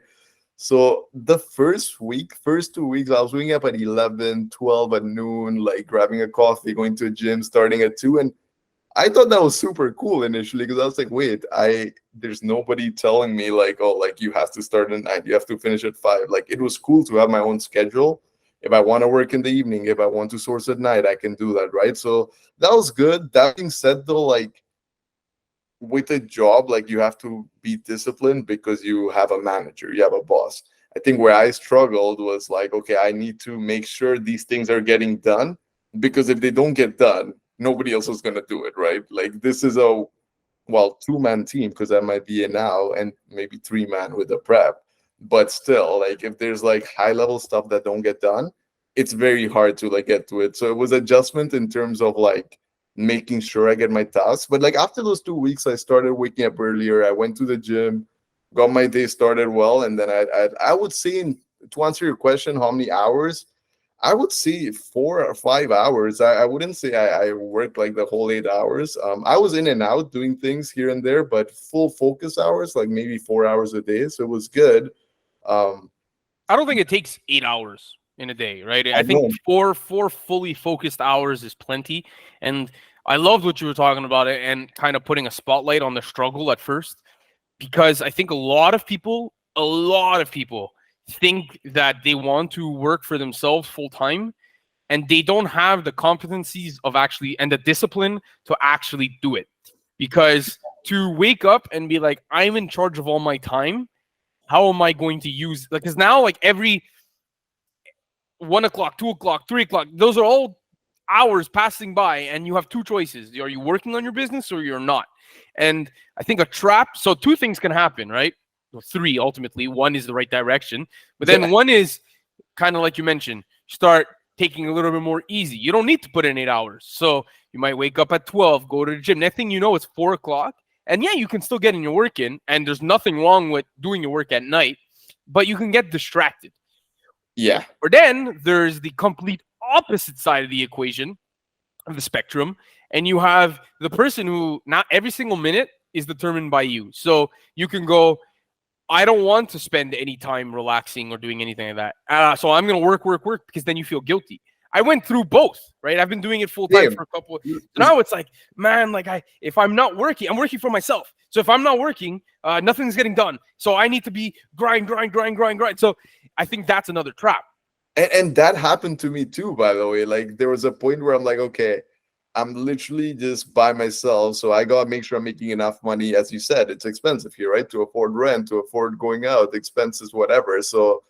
So the first 2 weeks, I was waking up at 11, 12 at noon, like grabbing a coffee, going to a gym, starting at 2. And I thought that was super cool initially, because I was like, wait, there's nobody telling me like, oh, like you have to start at 9, you have to finish at 5. Like it was cool to have my own schedule. If I want to work in the evening, if I want to source at night, I can do that, right? So that was good. That being said, though, like with a job, like you have to be disciplined because you have a manager, you have a boss. I think where I struggled was like, okay, I need to make sure these things are getting done, because if they don't get done, nobody else is going to do it, right? Like this is a, well, 2-man team, because I might be a now, and maybe 3-man with the prep. But still, like if there's like high level stuff that don't get done, it's very hard to like get to it. So it was adjustment in terms of like making sure I get my tasks. But like after those 2 weeks, I started waking up earlier. I went to the gym, got my day started well, and then I would say, to answer your question, how many hours? I would say 4 or 5 hours. I wouldn't say I worked like the whole 8 hours. I was in and out doing things here and there, but full focus hours, like maybe 4 hours a day. So it was good. I don't think it takes 8 hours in a day, right? I I think know. four fully focused hours is plenty. And I loved what you were talking about it and kind of putting a spotlight on the struggle at first, because I think a lot of people think that they want to work for themselves full time, and they don't have the competencies of actually and the discipline to actually do it. Because to wake up and be like, I'm in charge of all my time, how am I going to use, like, because now like every 1 o'clock, 2 o'clock, 3 o'clock, those are all hours passing by, and you have two choices. Are you working on your business or you're not? And I think a trap, so two things can happen, right? Well, three ultimately. One is the right direction, but then one is kind of like you mentioned, start taking a little bit more easy. You don't need to put in 8 hours. So you might wake up at 12, go to the gym. Next thing you know, it's 4 o'clock. And yeah, you can still get in your work in, and there's nothing wrong with doing your work at night, but you can get distracted. Yeah. Or then there's the complete opposite side of the equation, of the spectrum, and you have the person who not every single minute is determined by you. So you can go, I don't want to spend any time relaxing or doing anything like that. So I'm going to work, because then you feel guilty. I went through both, right? I've been doing it full time for a couple. So now it's like, man, like if I'm not working, I'm working for myself. So if I'm not working, nothing's getting done. So I need to be grind. So I think that's another trap. And that happened to me too, by the way. Like there was a point where I'm like, okay, I'm literally just by myself. So I gotta make sure I'm making enough money. As you said, it's expensive here, right? To afford rent, to afford going out, expenses, whatever. So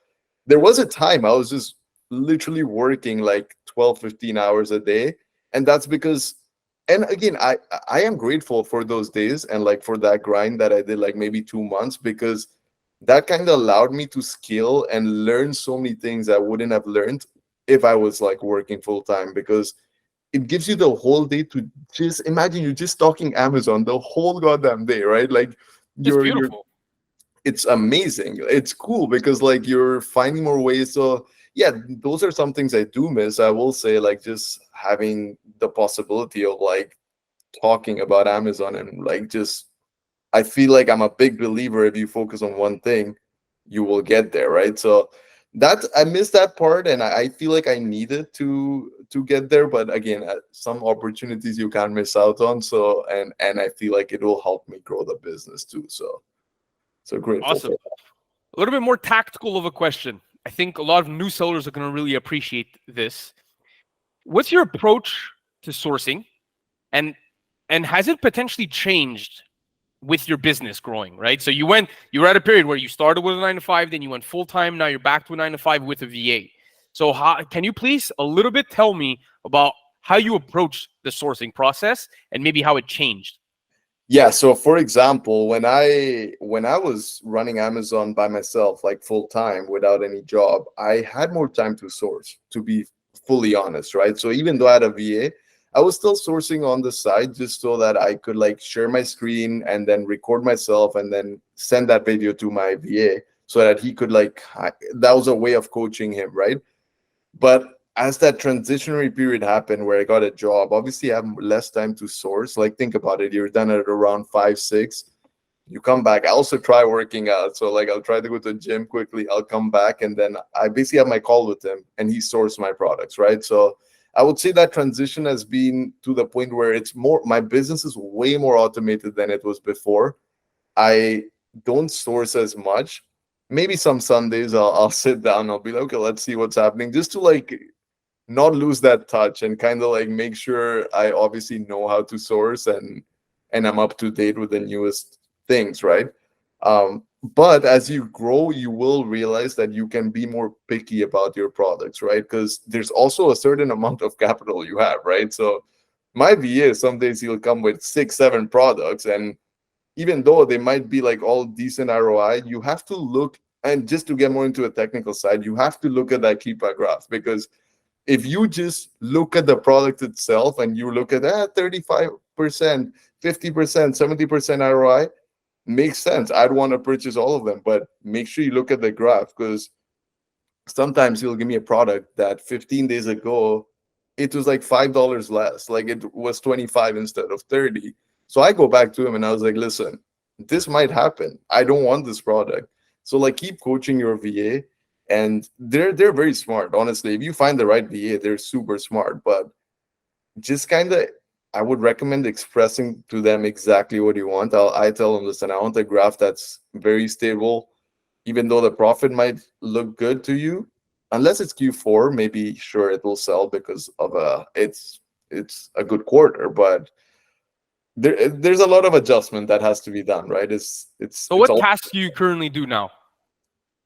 there was a time I was just literally working like 12, 15 hours a day. And that's because, and again, I am grateful for those days and like for that grind that I did like maybe 2 months, because that kind of allowed me to scale and learn so many things I wouldn't have learned if I was like working full time, because it gives you the whole day to just imagine you're just stalking Amazon the whole goddamn day, right? Like It's you're beautiful. it's amazing. It's cool because like you're finding more ways. So yeah, those are some things I do miss. I will say, like just having the possibility of like talking about Amazon and like just, I feel like I'm a big believer, if you focus on one thing, you will get there, right? So that I miss that part, and I feel like I needed to get there. But again, some opportunities you can't miss out on. So and I feel like it will help me grow the business too. So grateful Awesome. for that. A little bit more tactical of a question. I think a lot of new sellers are going to really appreciate this. What's your approach to sourcing, and has it potentially changed with your business growing, right? So you were at a period where you started with a 9 to 5, then you went full time. Now you're back to a 9 to 5 with a VA. So can you please a little bit tell me about how you approach the sourcing process and maybe how it changed? Yeah, so for example, when I was running Amazon by myself, like full time without any job, I had more time to source, to be fully honest, right? So even though I had a VA, I was still sourcing on the side just so that I could like share my screen and then record myself and then send that video to my VA so that he could that was a way of coaching him, right? But as that transitionary period happened where I got a job, obviously I have less time to source. Like think about it, you're done at around 5, 6. You come back. I also try working out. So like I'll try to go to the gym quickly. I'll come back and then I basically have my call with him and he sourced my products, right? So I would say that transition has been to the point where it's more, my business is way more automated than it was before. I don't source as much. Maybe some Sundays I'll sit down, I'll be like, okay, let's see what's happening, just to like not lose that touch and kind of like make sure I obviously know how to source and I'm up to date with the newest things, right? But as you grow, you will realize that you can be more picky about your products, right? Because there's also a certain amount of capital you have, right? So my VA, some days he'll come with 6, 7 products, and even though they might be like all decent ROI, you have to look, and just to get more into a technical side, you have to look at that Keepa graph, because if you just look at the product itself and you look at that 35%, 50%, 70% ROI, makes sense. I'd want to purchase all of them, but make sure you look at the graph, because sometimes he'll give me a product that 15 days ago it was like $5 less, like it was 25 instead of 30. So I go back to him and I was like, listen, this might happen, I don't want this product. So like keep coaching your VA, and they're very smart, honestly. If you find the right VA, they're super smart. But just kind of, I would recommend expressing to them exactly what you want. I tell them, listen, I want a graph that's very stable, even though the profit might look good to you. Unless it's Q4, maybe sure it will sell because of it's a good quarter, but there's a lot of adjustment that has to be done, right? So It's what all tasks do you currently do now?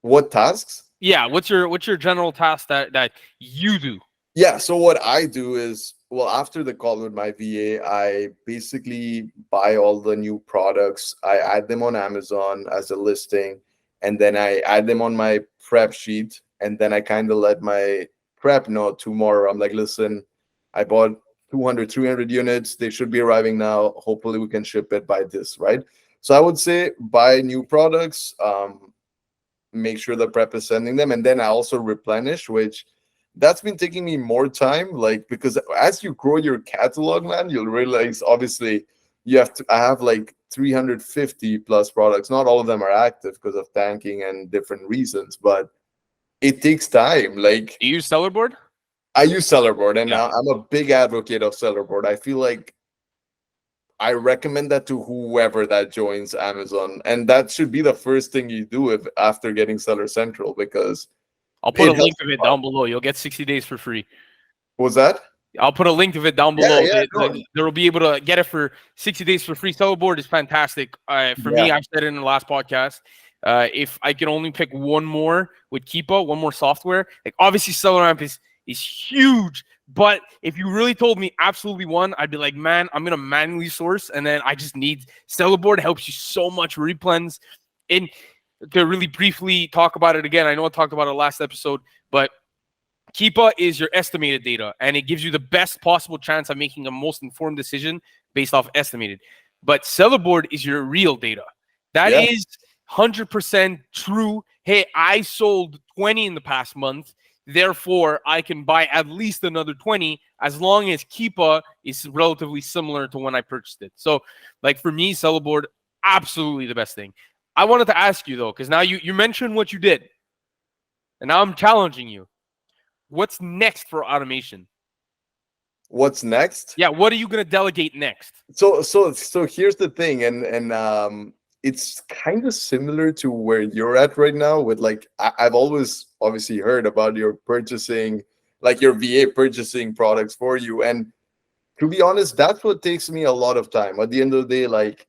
what tasks. Yeah, what's your general task that you do? Yeah, so what I do is, well, after the call with my VA, I basically buy all the new products. I add them on Amazon as a listing, and then I add them on my prep sheet. And then I kind of let my prep know tomorrow. I'm like, listen, I bought 200, 300 units. They should be arriving now. Hopefully, we can ship it by this, right? So I would say buy new products, make sure the prep is sending them, and then I also replenish, which that's been taking me more time, like, because as you grow your catalog, man, you'll realize obviously I have like 350 plus products. Not all of them are active because of tanking and different reasons, but it takes time. Like Do you use Sellerboard? I use Sellerboard, and Yeah. I'm a big advocate of Sellerboard. I feel like I recommend that to whoever that joins Amazon, and that should be the first thing you do if after getting Seller Central, because I'll put a it link helps of a it lot. down below. You'll get 60 days for free. What was that? I'll put a link of it down Yeah, below. yeah, no, They'll be able to get it for 60 days for free. Sellerboard is fantastic. For yeah. me, I've said it in the last podcast. If I could only pick one more with Keepa, one more software, like obviously SellerAmp is huge. But if you really told me absolutely one, I'd be like, man, I'm gonna manually source, and then I just need Sellerboard. Helps you so much replens. And to really briefly talk about it again, I know I talked about it last episode, but Keepa is your estimated data, and it gives you the best possible chance of making a most informed decision based off estimated. But Sellerboard is your real data. That Yeah. is 100% true. Hey, I sold 20 in the past month. Therefore, I can buy at least another 20 as long as Keepa is relatively similar to when I purchased it. So, like for me, Sellerboard, absolutely the best thing. I wanted to ask you, though, because now you mentioned what you did, and now I'm challenging you. What's next for automation? What's next? Yeah, what are you going to delegate next? So here's the thing, and it's kind of similar to where you're at right now with like I've always obviously heard about your purchasing, like your VA purchasing products for you. And to be honest, that's what takes me a lot of time. At the end of the day, like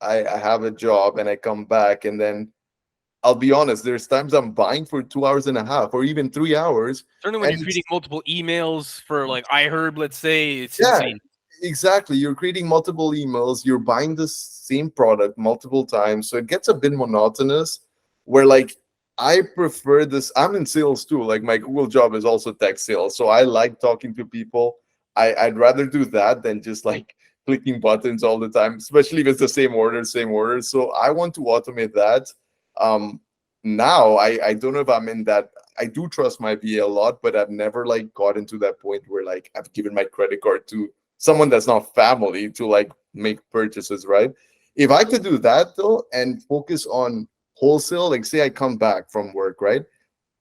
I have a job and I come back, and then I'll be honest, there's times I'm buying for 2 hours and a half or even 3 hours. Certainly when And you're it's creating multiple emails for like iHerb, let's say, it's yeah, insane. exactly. You're creating multiple emails, you're buying the same product multiple times. So it gets a bit monotonous where like I prefer this. I'm in sales too. Like my Google job is also tech sales. So I like talking to people. I'd rather do that than just like clicking buttons all the time, especially if it's the same order, same order. So I want to automate that. Um Now I don't know if I'm in that. I do trust my VA a lot, but I've never like gotten to that point where like I've given my credit card to someone that's not family to like make purchases, right? If I could do that though and focus on wholesale, like say I come back from work, right?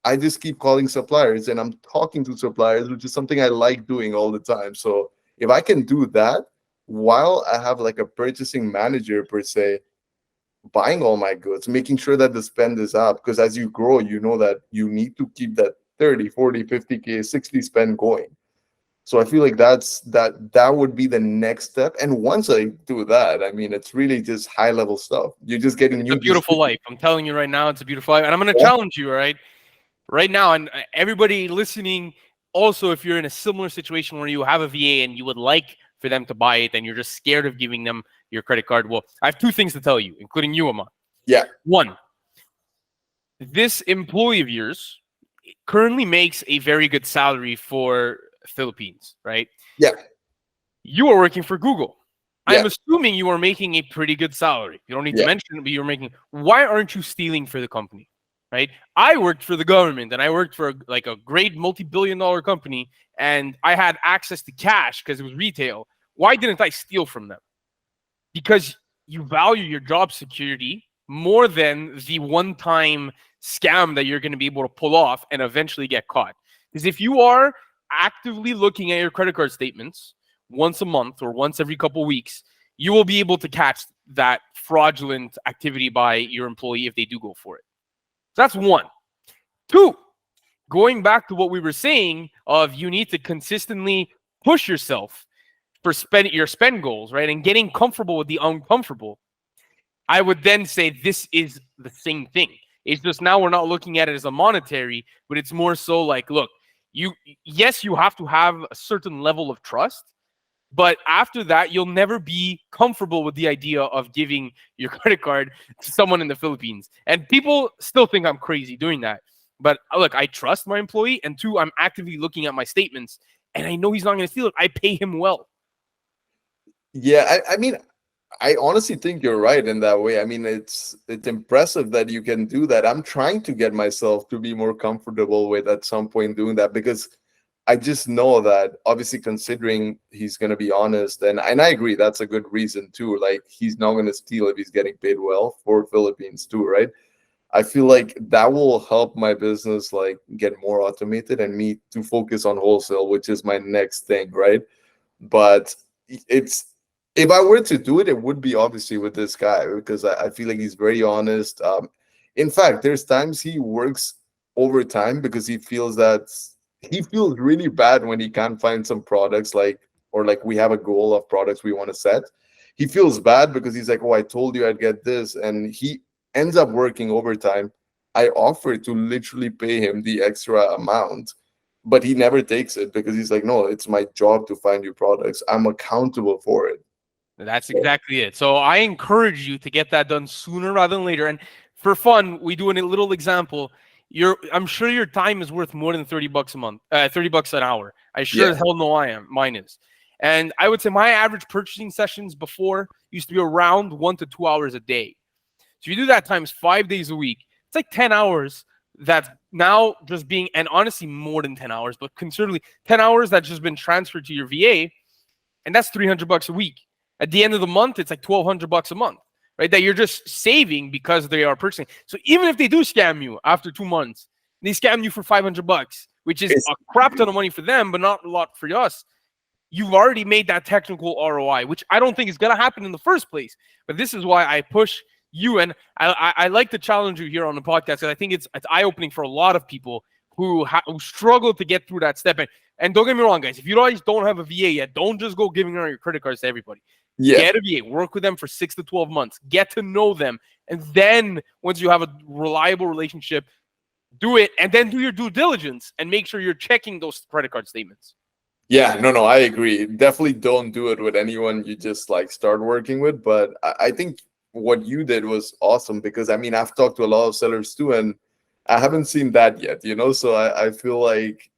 I just keep calling suppliers and I'm talking to suppliers, which is something I like doing all the time. So if I can do that while I have like a purchasing manager per se, buying all my goods, making sure that the spend is up, because as you grow, you know that you need to keep that 30, 40, 50K, 60 spend going. So I feel like that would be the next step. And once I do that, I mean, it's really just high level stuff. You're just getting It's a new beautiful distribution. life. I'm telling you right now, it's a beautiful life. And I'm going to Yeah. challenge you, right now, and everybody listening, also, if you're in a similar situation where you have a VA and you would like for them to buy it and you're just scared of giving them your credit card, well, I have two things to tell you, including you, Aman. Yeah. One, this employee of yours currently makes a very good salary for Philippines, right? Yeah. You are working for Google. I'm Yeah. assuming you are making a pretty good salary. You don't need to Yeah. mention it, but you're making. Why aren't you stealing for the company? Right? I worked for the government and I worked for like a great multi-billion-dollar company and I had access to cash because it was retail. Why didn't I steal from them? Because you value your job security more than the one-time scam that you're going to be able to pull off and eventually get caught. Because if you are actively looking at your credit card statements once a month or once every couple of weeks, you will be able to catch that fraudulent activity by your employee if they do go for it. So that's one. Two, going back to what we were saying of you need to consistently push yourself for your spend goals, right? And getting comfortable with the uncomfortable. I would then say this is the same thing. It's just now we're not looking at it as a monetary, but it's more so like, look, yes, you have to have a certain level of trust, but after that, you'll never be comfortable with the idea of giving your credit card to someone in the Philippines. And people still think I'm crazy doing that. But look, I trust my employee. And two, I'm actively looking at my statements and I know he's not going to steal it. I pay him well. Yeah. I mean, I honestly think you're right in that way. I mean, it's impressive that you can do that. I'm trying to get myself to be more comfortable with at some point doing that, because I just know that obviously considering he's going to be honest, and I agree that's a good reason too. Like he's not going to steal if he's getting paid well for Philippines too, right? I feel like that will help my business like get more automated and me to focus on wholesale, which is my next thing, right? But it's if I were to do it, it would be obviously with this guy because I feel like he's very honest. In fact, there's times he works overtime because he feels really bad when he can't find some products like or like we have a goal of products we want to set. He feels bad because he's like, "Oh, I told you I'd get this," and he ends up working overtime. I offered to literally pay him the extra amount, but he never takes it because he's like, no, it's my job to find you products. I'm accountable for it. That's So, exactly it. So I encourage you to get that done sooner rather than later. And for fun, we do a little example. I'm sure your time is worth more than $30 a month, $30 an hour. I sure yeah, as hell know I am. Mine is. And I would say my average purchasing sessions before used to be around 1 to 2 hours a day. So you do that times 5 days a week. It's like 10 hours that's now just being, and honestly more than 10 hours, but considerably 10 hours that's just been transferred to your VA. And that's $300 a week. At the end of the month, it's like $1,200 a month, right? That you're just saving because they are purchasing. So even if they do scam you after 2 months, they scam you for $500, which is it's a crap ton of money for them, but not a lot for us. You've already made that technical ROI, which I don't think is going to happen in the first place. But this is why I push you, and I like to challenge you here on the podcast because I think it's eye opening for a lot of people who struggle to get through that step. And don't get me wrong, guys, if you guys don't have a VA yet, don't just go giving out your credit cards to everybody. Yeah. Get a VA, work with them for 6 to 12 months, get to know them, and then once you have a reliable relationship, do it, and then do your due diligence and make sure you're checking those credit card statements. Yeah, no, I agree. Definitely don't do it with anyone you just like start working with. But I think what you did was awesome because I mean, I've talked to a lot of sellers too, and I haven't seen that yet, you know? So I feel like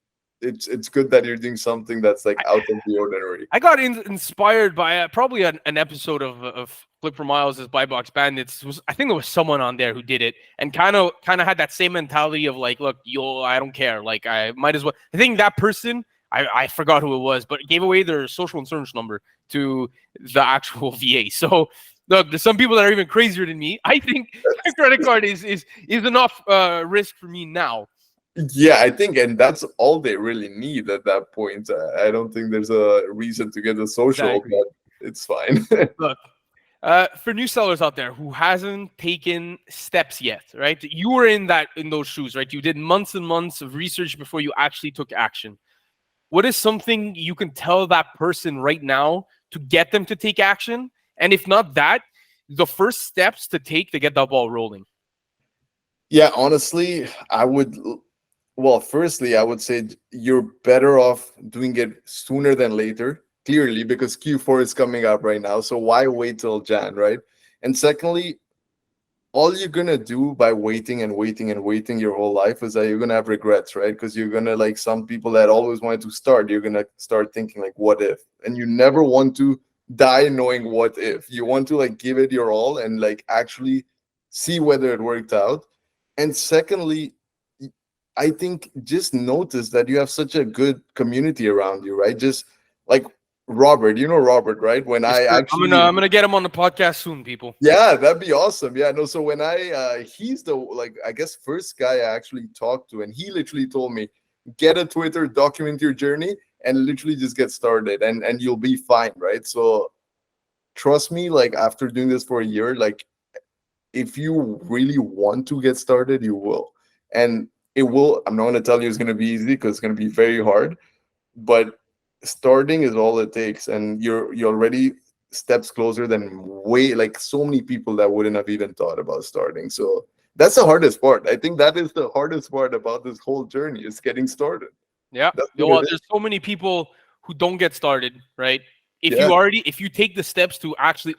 it's good that you're doing something that's like out of the ordinary. I got inspired by probably an episode of Flip for Miles' Buy Box Bandits. I think there was someone on there who did it and kind of had that same mentality of like, look, I don't care. Like I might as well. I think that person, I forgot who it was, but gave away their social insurance number to the actual VA. So look, there's some people that are even crazier than me. I think a credit card is enough risk for me now. Yeah, I think, and that's all they really need at that point. I don't think there's a reason to get a social, Exactly. but it's fine. Look, for new sellers out there who hasn't taken steps yet, right? You were in those shoes, right? You did months and months of research before you actually took action. What is something you can tell that person right now to get them to take action? And if not that, the first steps to take to get that ball rolling. Yeah, honestly, well, firstly, I would say you're better off doing it sooner than later, clearly, because Q4 is coming up right now. So why wait till Jan, right? And secondly, all you're gonna do by waiting and waiting and waiting your whole life is that you're gonna have regrets, right? Because you're gonna, like some people that always wanted to start, you're gonna start thinking like, what if? And you never want to die knowing what if. You want to like give it your all and like actually see whether it worked out. And secondly, I think just notice that you have such a good community around you, right? Just like Robert, you know Robert, right? When Yes, I sir. actually, I'm gonna get him on the podcast soon, people. yeah, that'd be awesome. Yeah, no. So when he's the like I guess first guy I actually talked to, and he literally told me, get a Twitter, document your journey, and literally just get started, and you'll be fine, right? So trust me, like after doing this for a year, like if you really want to get started, you will, and it will. I'm not going to tell you it's going to be easy because it's going to be very hard, but starting is all it takes, and you're already steps closer than way like so many people that wouldn't have even thought about starting. So that's the hardest part. I think that is the hardest part about this whole journey is getting started. Yeah. That's what Well, it is. there's so many people who don't get started, right? Yeah, If you take the steps to actually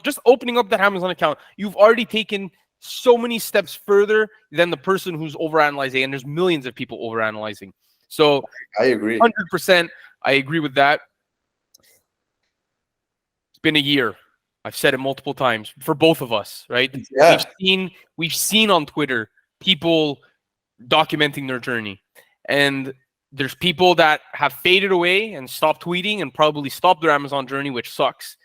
just opening up that Amazon account, you've already taken so many steps further than the person who's overanalyzing. And there's millions of people overanalyzing. So I agree. 100%, I agree with that. It's been a year. I've said it multiple times for both of us, right? Yeah, We've seen on Twitter people documenting their journey. And there's people that have faded away and stopped tweeting and probably stopped their Amazon journey, which sucks.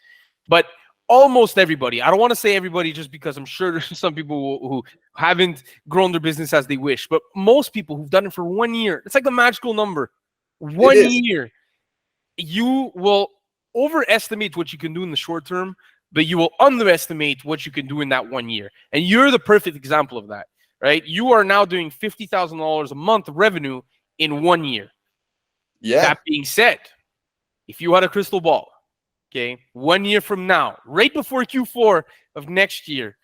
But almost everybody, I don't want to say everybody just because I'm sure there's some people who haven't grown their business as they wish, but most people who've done it for 1 year, it's like the magical number. 1 is. year, you will overestimate what you can do in the short term, but you will underestimate what you can do in that 1 year. And you're the perfect example of that, right? You are now doing $50,000 a month of revenue in 1 year. Yeah. That being said, if you had a crystal ball, okay, 1 year from now, right before Q4 of next year,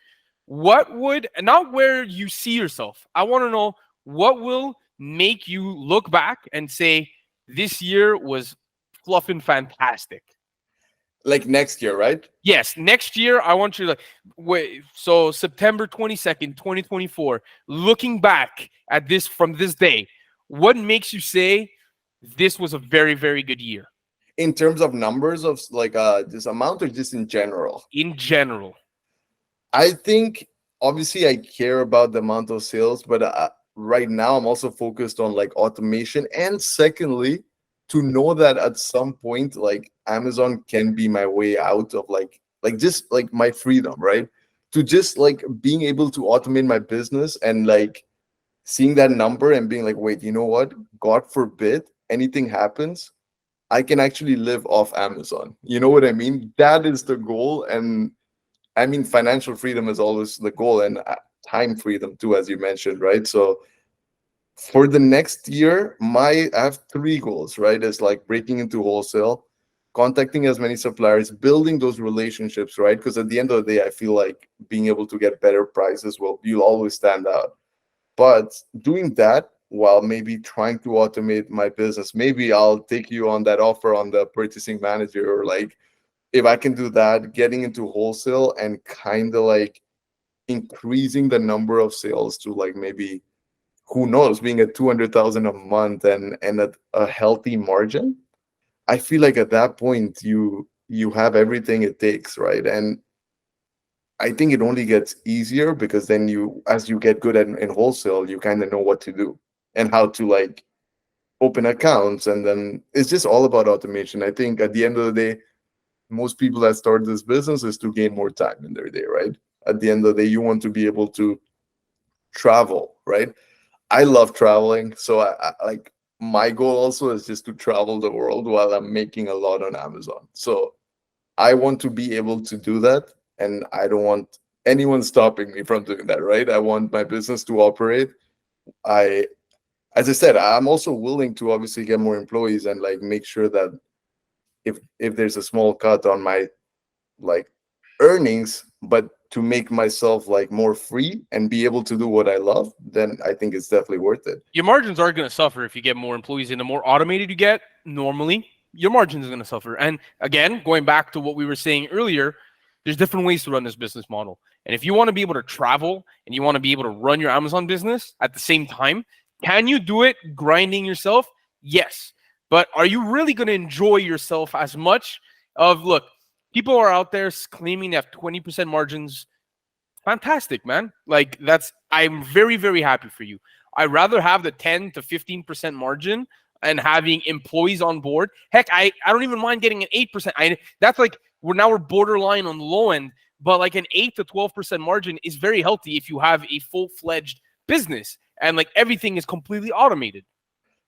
what would, not where you see yourself, I want to know what will make you look back and say, this year was fluffing fantastic. Like next year, right? Yes, next year, I want you to, wait, so September 22nd, 2024, looking back at this from this day, what makes you say this was a very, very good year? In terms of numbers of like this amount or just in general? In general. I think obviously I care about the amount of sales, but right now I'm also focused on like automation. And secondly, to know that at some point, like Amazon can be my way out of like just like my freedom, right? To just like being able to automate my business and like seeing that number and being like, wait, you know what? God forbid anything happens, I can actually live off Amazon. You know what I mean? That is the goal. And I mean, financial freedom is always the goal, and time freedom too, as you mentioned, right? So for the next year, I have three goals, right? It's like breaking into wholesale, contacting as many suppliers, building those relationships, right? Because at the end of the day, I feel like being able to get better prices will you'll always stand out. But doing that while maybe trying to automate my business, maybe I'll take you on that offer on the purchasing manager, or like if I can do that, getting into wholesale and kind of like increasing the number of sales to like maybe, who knows, being at 200,000 a month and at a healthy margin. I feel like at that point you have everything it takes, right? And I think it only gets easier because then you, as you get good at in wholesale, you kind of know what to do and how to like open accounts, and then it's just all about automation. I think at the end of the day, most people that start this business is to gain more time in their day, right? At the end of the day, you want to be able to travel, right? I love traveling, so I like, my goal also is just to travel the world while I'm making a lot on Amazon. So I want to be able to do that, and I don't want anyone stopping me from doing that, right? I want my business to operate. I, as I said, I'm also willing to obviously get more employees and like make sure that if there's a small cut on my like earnings, but to make myself like more free and be able to do what I love, then I think it's definitely worth it. Your margins are going to suffer if you get more employees, and the more automated you get, normally your margins are going to suffer. And again, going back to what we were saying earlier, there's different ways to run this business model. And if you want to be able to travel and you want to be able to run your Amazon business at the same time, can you do it grinding yourself? Yes. But are you really going to enjoy yourself as much? Look, people are out there claiming they have 20% margins. Fantastic, man. Like I'm very, very happy for you. I'd rather have the 10 to 15% margin and having employees on board. Heck, I don't even mind getting an 8%. That's like we're borderline on the low end, but like an 8 to 12% margin is very healthy if you have a full-fledged business and like everything is completely automated.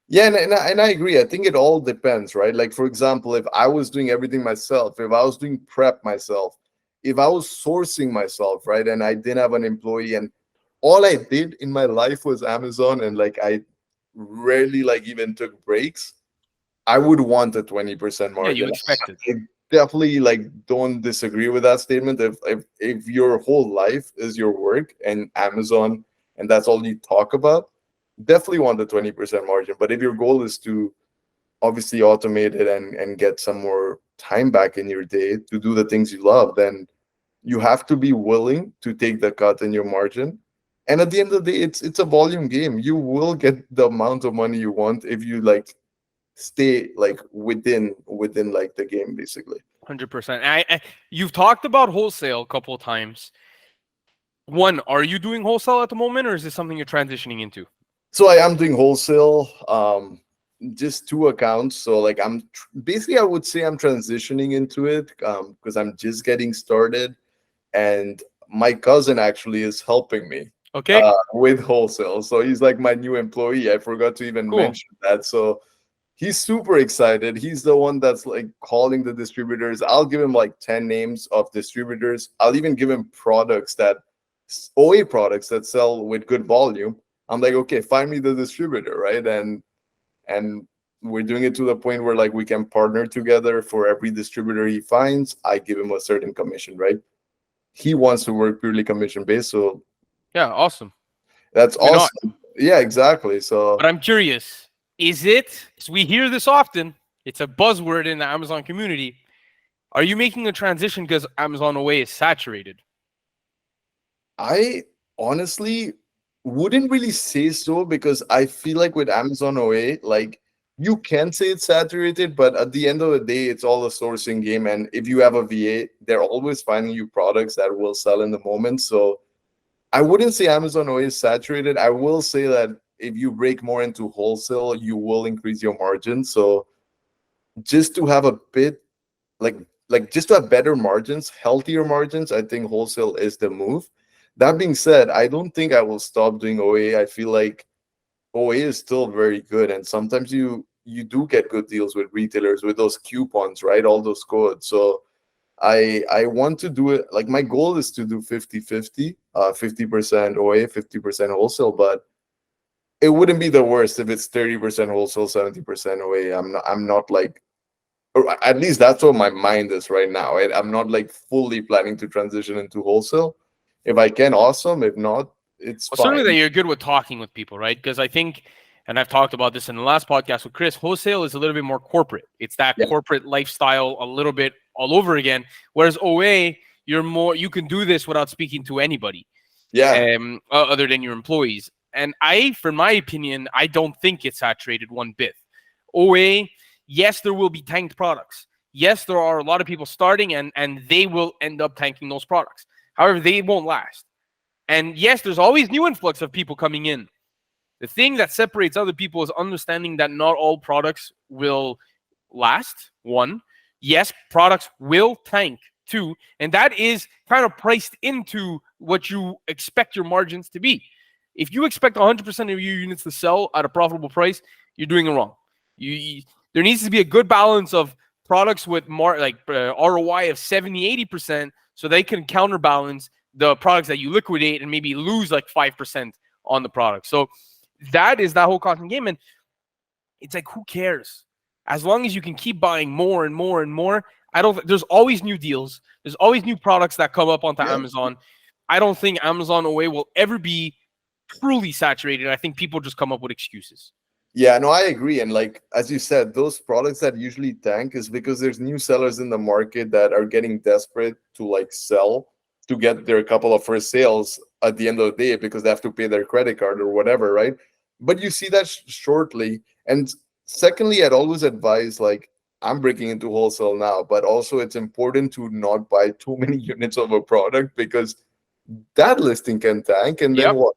Yeah, and I agree. I think it all depends, right? Like, for example, if I was doing everything myself, if I was doing prep myself, if I was sourcing myself, right, and I didn't have an employee, and all I did in my life was Amazon, and like I rarely like even took breaks, I would want a 20% Yeah, you margin. expect it. I definitely like don't disagree with that statement. If your whole life is your work and Amazon and that's all you talk about, definitely want the 20% margin. But if your goal is to obviously automate it and get some more time back in your day to do the things you love, then you have to be willing to take the cut in your margin. And at the end of the day, it's a volume game. You will get the amount of money you want if you like stay like within like the game, basically. 100%. You've talked about wholesale a couple of times. One, are you doing wholesale at the moment, or is this something you're transitioning into? So I am doing wholesale, just two accounts. So like basically, I would say I'm transitioning into it because I'm just getting started, and my cousin actually is helping me Okay, with wholesale. So he's like my new employee. I forgot to even cool. mention that. So he's super excited. He's the one that's like calling the distributors. I'll give him like 10 names of distributors. I'll even give him products that OA products that sell with good volume. I'm like, okay, find me the distributor, right? And we're doing it to the point where like we can partner together. For every distributor he finds, I give him a certain commission, right? He wants to work purely commission based, so Yeah, awesome. that's Why not? awesome. Yeah, exactly. But So I'm curious, is it, because we hear this often, it's a buzzword in the Amazon community. Are you making a transition because Amazon OA is saturated? I honestly wouldn't really say so, because I feel like with Amazon OA, like you can say it's saturated, but at the end of the day, it's all a sourcing game. And if you have a VA, they're always finding you products that will sell in the moment. So I wouldn't say Amazon OA is saturated. I will say that if you break more into wholesale, you will increase your margin. So just to have a bit like just to have better margins, healthier margins, I think wholesale is the move. That being said, I don't think I will stop doing OA. I feel like OA is still very good, and sometimes you do get good deals with retailers with those coupons, right? All those codes. So I want to do it like my goal is to do 50-50, 50% OA, 50% wholesale, but it wouldn't be the worst if it's 30% wholesale, 70% OA. I'm not like, or at least that's what my mind is right now. I'm not like fully planning to transition into wholesale. If I can, awesome. If not, it's Well, certainly that fine. you're good with talking with people, right? Because I think, and I've talked about this in the last podcast with Chris, wholesale is a little bit more corporate. It's that Yeah. corporate lifestyle a little bit all over again. Whereas OA, you can do this without speaking to anybody, Yeah. other than your employees. And for my opinion, I don't think it's saturated one bit. OA, yes, there will be tanked products. Yes, there are a lot of people starting and they will end up tanking those products. However, they won't last. And yes, there's always new influx of people coming in. The thing that separates other people is understanding that not all products will last. One, yes, products will tank. Two, and that is kind of priced into what you expect your margins to be. If you expect 100% of your units to sell at a profitable price, you're doing it wrong. There needs to be a good balance of products with more like ROI of 70, 80%, so they can counterbalance the products that you liquidate and maybe lose like 5% on the product. So that is that whole costing game. And it's like, who cares? As long as you can keep buying more and more and more, there's always new deals. There's always new products that come up onto Yeah. Amazon. I don't think Amazon OA will ever be truly saturated. I think people just come up with excuses. Yeah, no, I agree. And like as you said, those products that usually tank is because there's new sellers in the market that are getting desperate to like sell to get their couple of first sales at the end of the day because they have to pay their credit card or whatever, right? But you see that shortly. And secondly, I'd always advise like I'm breaking into wholesale now, but also it's important to not buy too many units of a product because that listing can tank. And then Yep. what?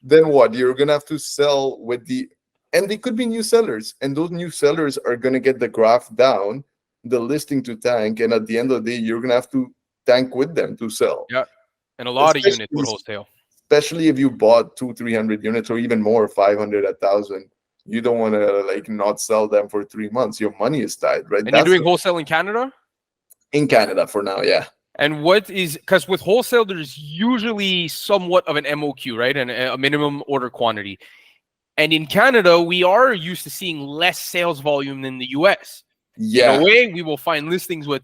Then what? You're gonna have to sell with the, and they could be new sellers, and those new sellers are gonna get the graph down, the listing to tank, and at the end of the day, you're gonna have to tank with them to sell. Yep. And a lot of units Especially, with wholesale. especially if you bought 200-300 units or even more, 500, 1,000. You don't want to like not sell them for 3 months. Your money is tied, right? And you're That's doing wholesale in Canada? in Canada for now. Yeah. And what is, because with wholesale, there's usually somewhat of an MOQ, right? And a minimum order quantity. And in Canada, we are used to seeing less sales volume than the US. In a Yeah. way, we will find listings with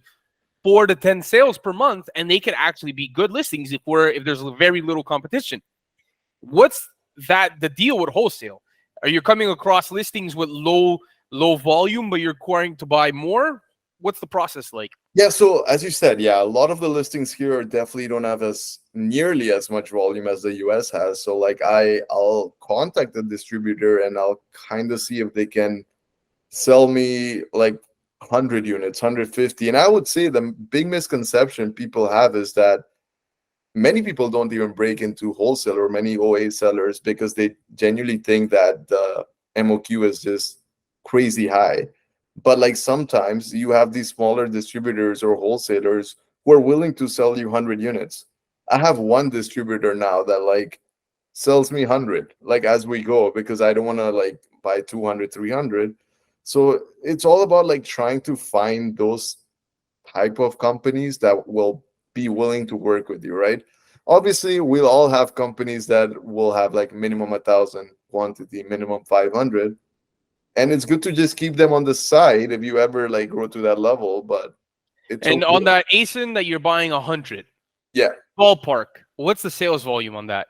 4 to 10 sales per month, and they could actually be good listings if there's very little competition. What's the deal with wholesale? Are you coming across listings with low volume, but you're requiring to buy more? What's the process like? Yeah, so as you said, yeah, a lot of the listings here definitely don't have as nearly as much volume as the US has. So like I'll contact the distributor and I'll kind of see if they can sell me like 100 units, 150. And I would say the big misconception people have is that many people don't even break into wholesale or many OA sellers because they genuinely think that the MOQ is just crazy high. But like sometimes you have these smaller distributors or wholesalers who are willing to sell you 100 units. I have one distributor now that like sells me 100 like as we go because I don't want to like buy 200, 300. So it's all about like trying to find those type of companies that will be willing to work with you, right? Obviously, we'll all have companies that will have like minimum 1,000 quantity, minimum 500, and it's good to just keep them on the side if you ever like grow to that level. But it's And okay. on that ASIN that you're buying 100, Yeah. ballpark, what's the sales volume on that?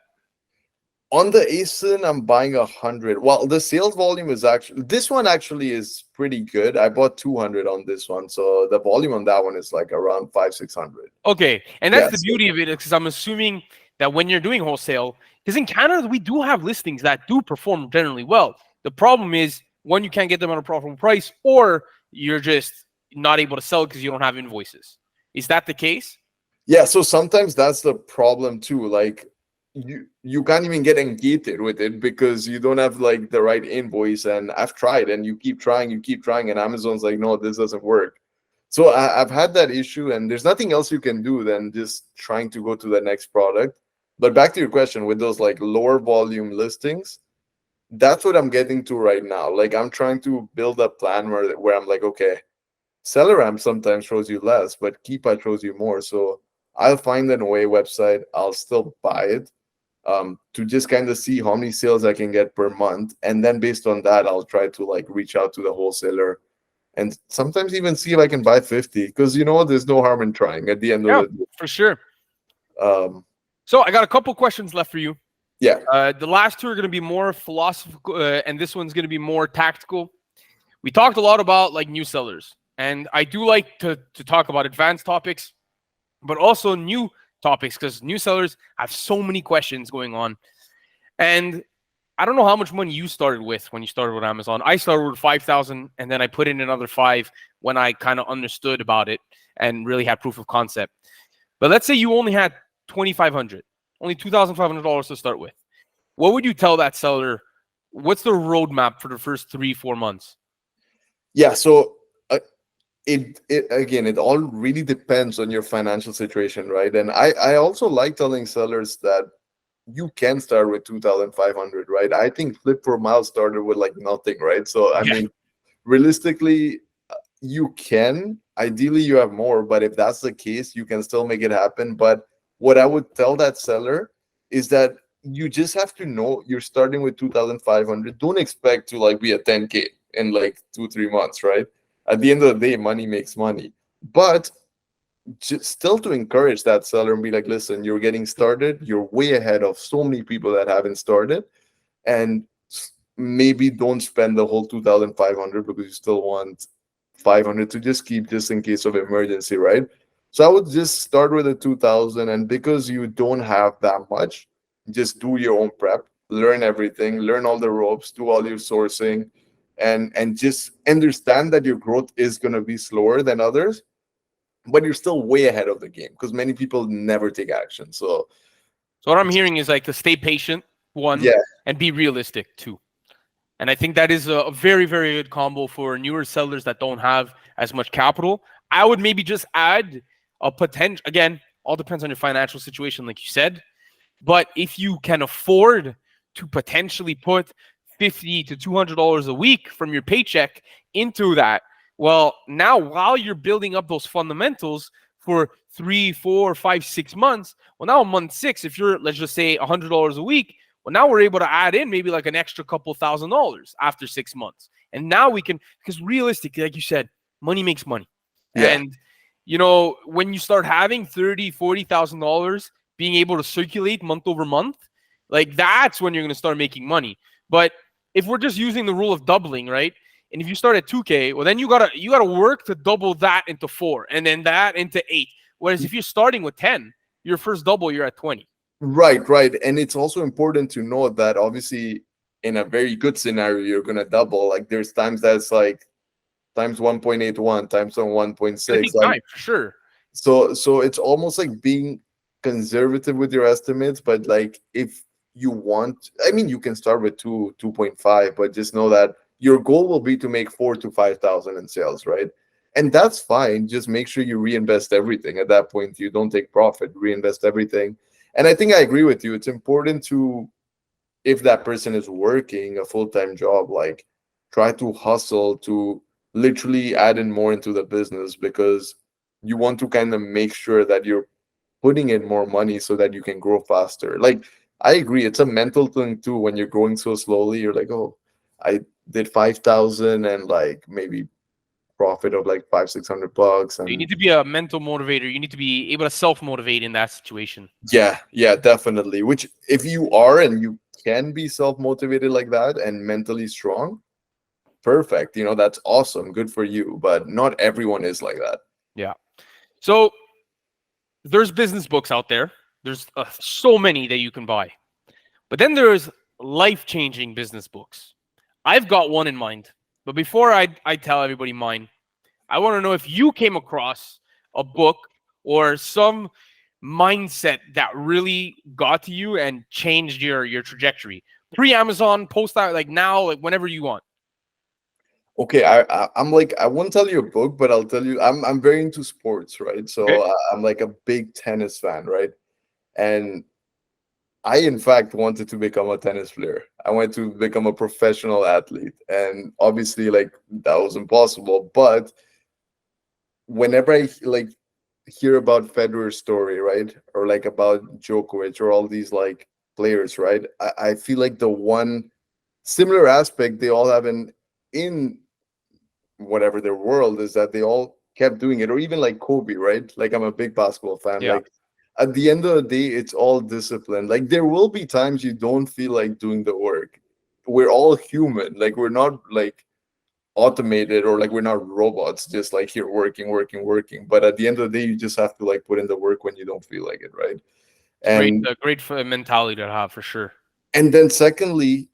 On the ASIN, I'm buying 100. Well, the sales volume is actually this one actually is pretty good. I bought 200 on this one, so the volume on that one is like around 500-600. Okay, and that's the Yes. beauty of it, because I'm assuming that when you're doing wholesale, because in Canada we do have listings that do perform generally well. The problem is one, you can't get them at a profitable price, or you're just not able to sell because you don't have invoices. Is that the case? Yeah, so sometimes that's the problem too. Like you can't even get engaged with it because you don't have like the right invoice. And I've tried, and you keep trying, and Amazon's like, no, this doesn't work. So I've had that issue, and there's nothing else you can do than just trying to go to the next product. But back to your question, with those like lower volume listings, that's what I'm getting to right now. Like I'm trying to build a plan where I'm like, okay, SellerAmp sometimes shows you less, but Keepa shows you more. So I'll find an OA website. I'll still buy it to just kind of see how many sales I can get per month. And then based on that, I'll try to like reach out to the wholesaler and sometimes even see if I can buy 50 because you know what? There's no harm in trying at the end of Yeah, the day. for sure. Um, So I got a couple questions left for you. yeah. The last two are going to be more philosophical, and this one's going to be more tactical. We talked a lot about like new sellers, and I do like to talk about advanced topics, but also new topics because new sellers have so many questions going on. And I don't know how much money you started with when you started with Amazon. I started with 5,000, and then I put in another 5 when I kind of understood about it and really had proof of concept. But let's say you only had 2,500, only $2,500 to start with. What would you tell that seller? What's the roadmap for the first 3-4 months? Yeah. So it again, it all really depends on your financial situation, right? And I also like telling sellers that you can start with 2,500, right? I think Flip for Miles started with like nothing, right? So I Yeah. mean, realistically, you can. Ideally, you have more, but if that's the case, you can still make it happen. But what I would tell that seller is that you just have to know you're starting with 2,500. Don't expect to like be a 10K in like 2-3 months, right? At the end of the day, money makes money. But just still to encourage that seller and be like, listen, you're getting started. You're way ahead of so many people that haven't started, and maybe don't spend the whole 2,500 because you still want 500 to just keep just in case of emergency, right? So I would just start with a 2,000, and because you don't have that much, just do your own prep, learn everything, learn all the ropes, do all your sourcing, and just understand that your growth is going to be slower than others, but you're still way ahead of the game because many people never take action. So So what I'm hearing is like to stay patient, one, yeah. and be realistic, two. And I think that is a very, very good combo for newer sellers that don't have as much capital. I would maybe just add a potential, again, all depends on your financial situation, like you said. But if you can afford to potentially put $50 to $200 a week from your paycheck into that, well, now while you're building up those fundamentals for 3, 4, 5, 6 months, well, now month 6, if you're, let's just say, $100 a week, well, now we're able to add in maybe like an extra couple $1,000 after 6 months. And now we can, because realistically, like you said, money makes money. Yeah. And, you know, when you start having $30,000, $40,000 being able to circulate month over month, like that's when you're going to start making money. But if we're just using the rule of doubling, right? And if you start at 2K, well, then you gotta work to double that into 4, and then that into 8. Whereas if you're starting with 10, your first double, you're at 20. Right, right. And it's also important to know that obviously in a very good scenario, you're gonna double. Like there's times that's like times 1.81, times on It's gonna 1.6. take Like time for sure. so it's almost like being conservative with your estimates, but like if you want, I mean you can start with 2.5, but just know that your goal will be to make 4 to 5 thousand in sales, right? And that's fine. Just make sure you reinvest everything. At that point, you don't take profit, reinvest everything. And I think I agree with you. It's important to, if that person is working a full-time job, like try to hustle to literally add in more into the business because you want to kind of make sure that you're putting in more money so that you can grow faster. Like I agree, it's a mental thing too. When you're growing so slowly, you're like, oh, I did 5,000 and like maybe profit of like 500-600 bucks. You need And to be a mental motivator. You need to be able to self-motivate in that situation. yeah, definitely. Which if you are and you can be self-motivated like that and mentally strong, perfect. That's awesome. Good for you. But not everyone is like that. Yeah. So there's business books out there. There's so many that you can buy. But then there's life-changing business books. I've got one in mind. But before I tell everybody mine, I want to know if you came across a book or some mindset that really got to you and changed your trajectory. Pre-Amazon, post that, like now, like whenever you want. Okay, I'm like I won't tell you a book, but I'll tell you I'm very into sports, right? Okay. So I'm like a big tennis fan, right? And I in fact wanted to become a tennis player. I wanted to become a professional athlete, and obviously like that was impossible. But whenever I like hear about Federer's story, right, or like about Djokovic or all these like players, right, I feel like the one similar aspect they all have in whatever their world is that they all kept doing it. Or even like Kobe, right? Like I'm a big basketball fan. Yeah, Like at the end of the day, it's all discipline. Like there will be times you don't feel like doing the work. We're all human. Like we're not like automated or like we're not robots just like here working. But at the end of the day, you just have to like put in the work when you don't feel like it, right? it's great, And great mentality to have for sure. then secondly,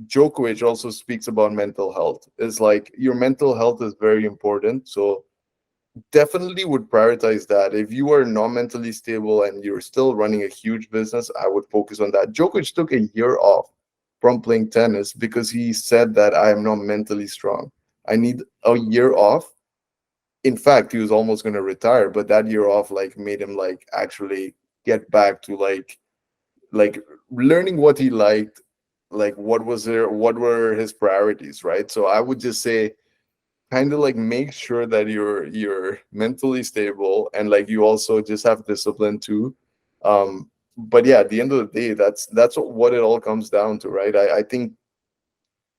Djokovic also speaks about mental health. It's like your mental health is very important. So definitely would prioritize that. If you are not mentally stable and you're still running a huge business, I would focus on that. Djokovic took a year off from playing tennis because he said that I am not mentally strong. I need a year off. In fact, he was almost going to retire, but that year off like made him like actually get back to like learning what he liked, like what were his priorities, right? So I would just say kind of like make sure that you're mentally stable and like you also just have discipline too. But yeah, at the end of the day, that's what it all comes down to, right? I think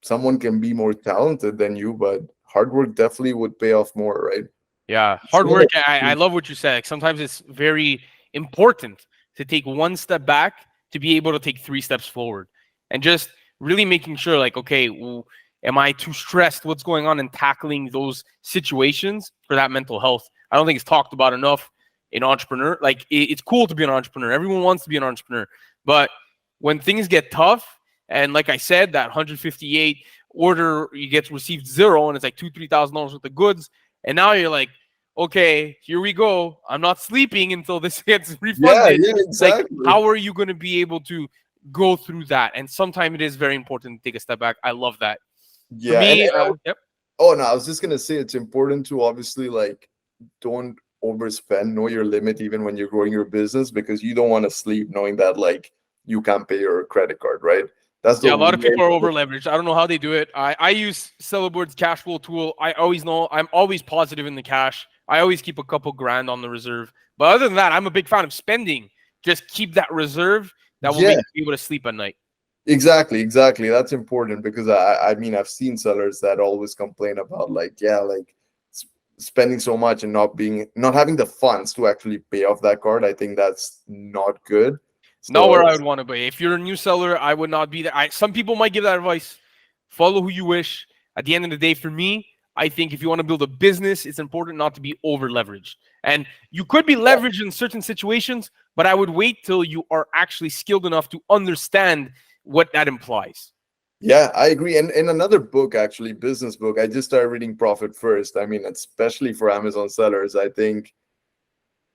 someone can be more talented than you, but hard work definitely would pay off more, right? Yeah, hard Sure. work. I love what you said. Like, sometimes it's very important to take one step back to be able to take three steps forward, and just really making sure, like, okay, well, am I too stressed? What's going on? And tackling those situations for that mental health. I don't think it's talked about enough in entrepreneur. Like, it's cool to be an entrepreneur. Everyone wants to be an entrepreneur, but when things get tough, and like I said, that 158 order you get received zero, and it's like $2,000-3,000 worth of goods. And now you're like, okay, here we go. I'm not sleeping until this gets Yeah, refunded. yeah, Like, exactly. how are you going to be able to go through that? And sometimes it is very important to take a step back. I love that. For Yeah, me, yep. oh no, I was just gonna say it's important to obviously like don't overspend, know your limit even when you're growing your business because you don't want to sleep knowing that like you can't pay your credit card, right? That's the Yeah, a lot of worst. people are over leveraged. I don't know how they do it. I use Sellerboard's cash flow tool. I always know I'm always positive in the cash. I always keep a couple grand on the reserve. But other than that, I'm a big fan of spending. Just keep that reserve. That will Yeah, make you able to sleep at night. exactly. That's important because I mean I've seen sellers that always complain about like yeah like spending so much and not having the funds to actually pay off that card. I think that's not good. Not So where I would want to be. If you're a new seller, I would not be there. Some people might give that advice. Follow who you wish. At the end of the day, for me, I think if you want to build a business, it's important not to be over leveraged. And you could be leveraged in certain situations, but I would wait till you are actually skilled enough to understand what that implies. yeah, I agree. And in another book, actually, business book, I just started reading Profit First. I mean, especially for Amazon sellers, I think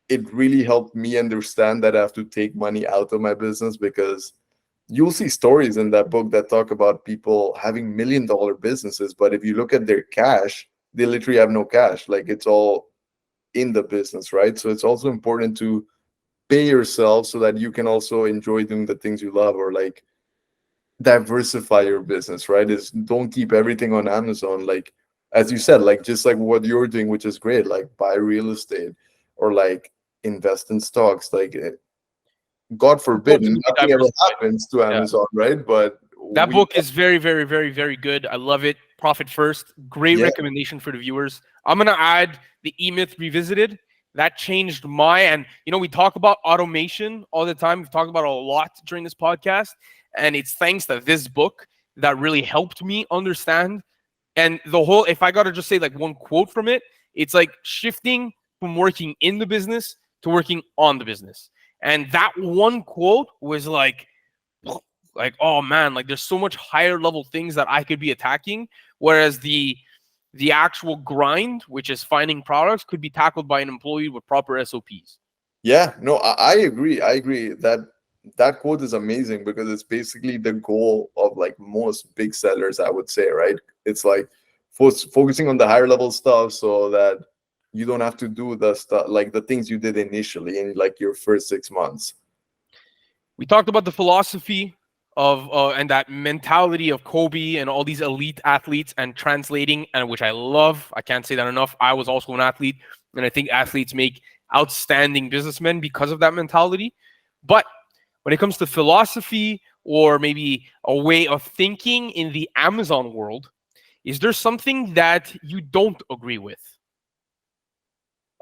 it really helped me understand that I have to take money out of my business because you'll see stories in that book that talk about people having $1 million businesses, but if you look at their cash, they literally have no cash. Like it's all in the business, right? So it's also important to pay yourself so that you can also enjoy doing the things you love or like diversify your business, right? Is don't keep everything on Amazon. Like as you said, like just like what you're doing, which is great, like buy real estate or like invest in stocks. Like God forbid Important to be nothing ever diversified. happens to Yeah. Amazon, right? But That we book is very, very, very, very good. I love it. Profit First. Great yeah, recommendation for the viewers. I'm gonna add the E-Myth Revisited. That changed my and we talk about automation all the time. We've talked about it a lot during this podcast. And it's thanks to this book that really helped me understand. And the whole, if I gotta just say like one quote from it, it's like shifting from working in the business to working on the business. And that one quote was like oh man, like there's so much higher level things that I could be attacking, whereas the actual grind, which is finding products, could be tackled by an employee with proper SOPs. yeah, no, I agree. I agree that that quote is amazing because it's basically the goal of like most big sellers, I would say, right? It's like focusing on the higher level stuff so that you don't have to do the stuff like the things you did initially in like your first 6 months. We talked about the philosophy of and that mentality of Kobe and all these elite athletes and translating, and which I love. I can't say that enough. I was also an athlete. And I think athletes make outstanding businessmen because of that mentality. But when it comes to philosophy or maybe a way of thinking in the Amazon world, is there something that you don't agree with?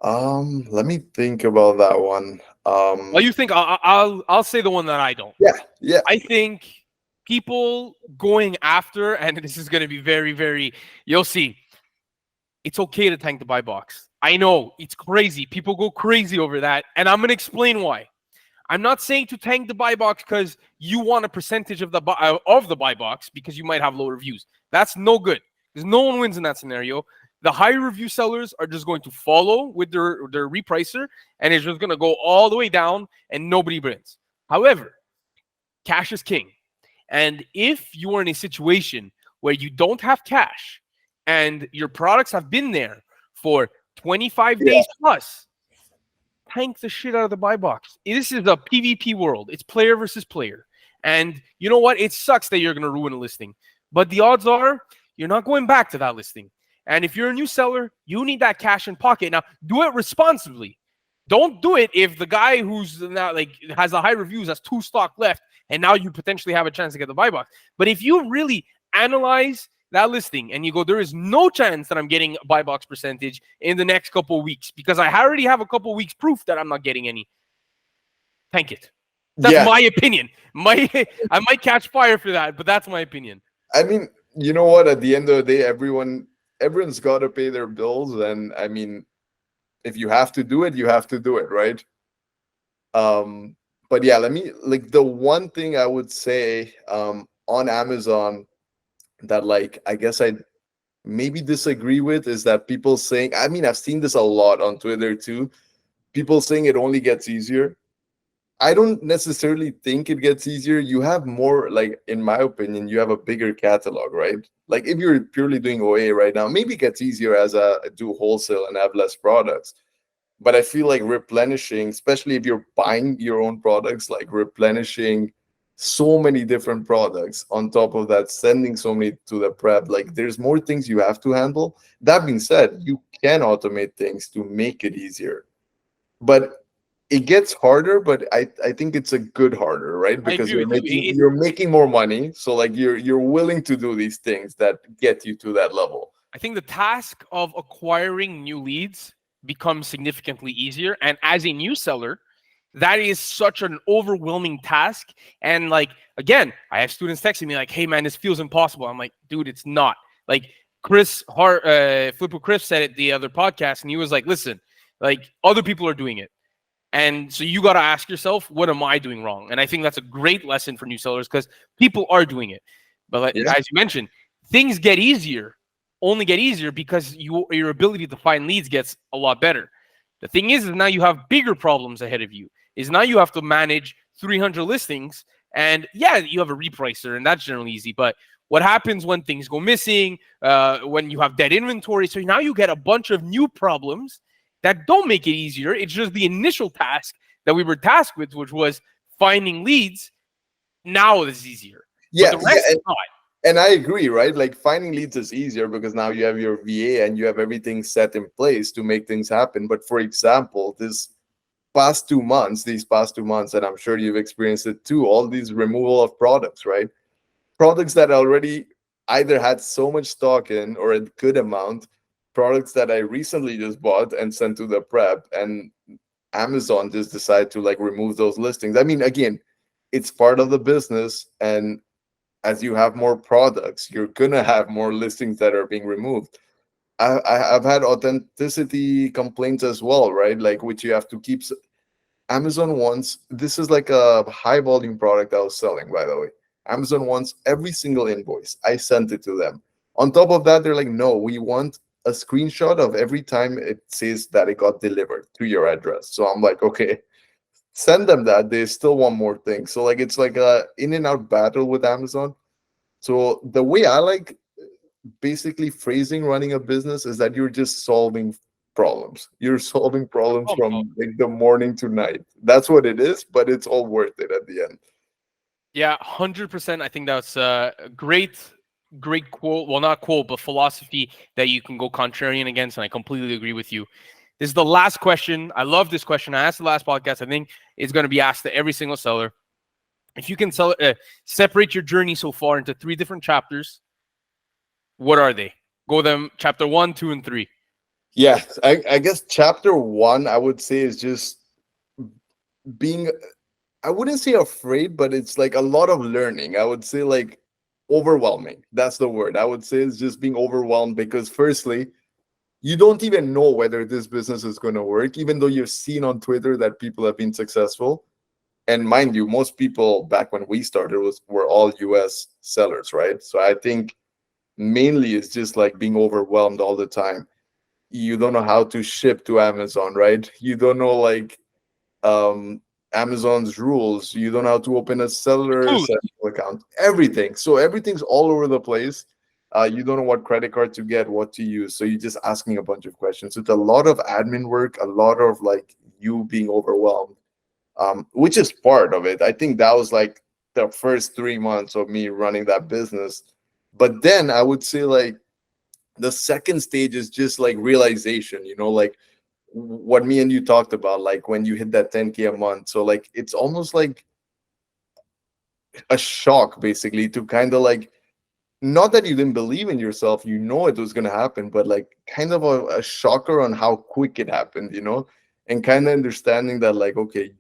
Let me think about that one. Well, you think I'll say the one that I don't. Yeah, yeah, I think people going after, and this is going to be very, very, you'll see, it's okay to tank the buy box. I know it's crazy. People go crazy over that. And I'm going to explain why. I'm not saying to tank the buy box because you want a percentage of the buy box because you might have low reviews. That's no good because no one wins in that scenario. The high review sellers are just going to follow with their repricer, and it's just going to go all the way down, and nobody wins. However, cash is king. And if you are in a situation where you don't have cash and your products have been there for 25 yeah, days plus, tank the shit out of the buy box. This is a PvP world. It's player versus player. And you know what? It sucks that you're going to ruin a listing. But the odds are you're not going back to that listing. And if you're a new seller, you need that cash in pocket. Now, do it responsibly. Don't do it if the guy who's now like has the high reviews has 2 stock left and now you potentially have a chance to get the buy box. But if you really analyze that listing and you go, there is no chance that I'm getting a buy box percentage in the next couple of weeks because I already have a couple of weeks proof that I'm not getting any, tank it. That's yeah. my opinion. I might catch fire for that, but that's my opinion. I mean, you know what? At the end of the day, everyone's got to pay their bills, and I mean, if you have to do it, you have to do it, right? But yeah, let me like the one thing I would say on Amazon that like I guess I maybe disagree with is that people saying, I mean, I've seen this a lot on Twitter too. People saying it only gets easier. I don't necessarily think it gets easier. You have more, like, in my opinion, you have a bigger catalog, right? Like, if you're purely doing OA right now, maybe it gets easier as a do wholesale and have less products. But I feel like replenishing, especially if you're buying your own products, like replenishing so many different products on top of that, sending so many to the prep, like there's more things you have to handle. That being said, you can automate things to make it easier. But it gets harder, but I think it's a good harder, right? I Because agree with you. you're making more money. So like you're willing to do these things that get you to that level. I think the task of acquiring new leads becomes significantly easier. And as a new seller, that is such an overwhelming task. And like, again, I have students texting me like, hey man, this feels impossible. I'm like, dude, it's not. Like Chris Hart, Flippo Chris said it the other podcast, and he was like, listen, like other people are doing it. And so you got to ask yourself, what am I doing wrong? And I think that's a great lesson for new sellers because people are doing it. But like, Yeah. as you mentioned, things get easier, only get easier because your ability to find leads gets a lot better. The thing is now you have bigger problems ahead of you. Is now you have to manage 300 listings, and yeah, you have a repricer, and that's generally easy. But what happens when things go missing? When you have dead inventory? So now you get a bunch of new problems that don't make it easier. It's just the initial task that we were tasked with, which was finding leads. Now it's easier. Yeah, But the rest yeah, is not. and I agree, right? Like finding leads is easier because now you have your VA and you have everything set in place to make things happen. But for example, these past 2 months, and I'm sure you've experienced it too, all these removal of products, right? Products that already either had so much stock in or a good amount, products that I recently just bought and sent to the prep, and Amazon just decided to like remove those listings. I mean, again, it's part of the business, and as you have more products, you're gonna have more listings that are being removed. I've had authenticity complaints as well, right? Like, which you have to keep. Amazon wants, this is like a high volume product I was selling, by the way. Amazon wants every single invoice. I sent it to them. On top of that, they're like, no, we want a screenshot of every time it says that it got delivered to your address. So I'm like, okay, send them that. They still want more things. So like it's like a in and out battle with Amazon. So the way I like basically phrasing running a business is that you're just solving problems. You're solving problems from like the morning to night. That's what it is, but it's all worth it at the end. Yeah, 100%. I think that's a great quote. Well, not quote, but philosophy that you can go contrarian against, and I completely agree with you. This is the last question. I love this question. I asked the last podcast. I think it's going to be asked to every single seller. If you can separate your journey so far into 3 different chapters, what are they? Go them chapter 1, 2, and 3. Yeah, I guess chapter 1, I would say, is just being, I wouldn't say afraid, but it's like a lot of learning. I would say like overwhelming. That's the word. I would say it's just being overwhelmed because firstly, you don't even know whether this business is going to work, even though you've seen on Twitter that people have been successful. And mind you, most people back when we started were all US sellers, right? So I think mainly it's just like being overwhelmed all the time. You don't know how to ship to Amazon, right? You don't know like Amazon's rules. You don't know how to open a seller Food. essential account. Everything. So everything's all over the place. You don't know what credit card to get, what to use. So you're just asking a bunch of questions. It's a lot of admin work, a lot of like you being overwhelmed, which is part of it. I think that was like the first 3 months of me running that business. But then I would say like the second stage is just like realization, like what me and you talked about, like when you hit that 10K a month. So like it's almost like a shock basically to kind of like, not that you didn't believe in yourself, it was going to happen, but like kind of a shocker on how quick it happened, and kind of understanding that like, okay,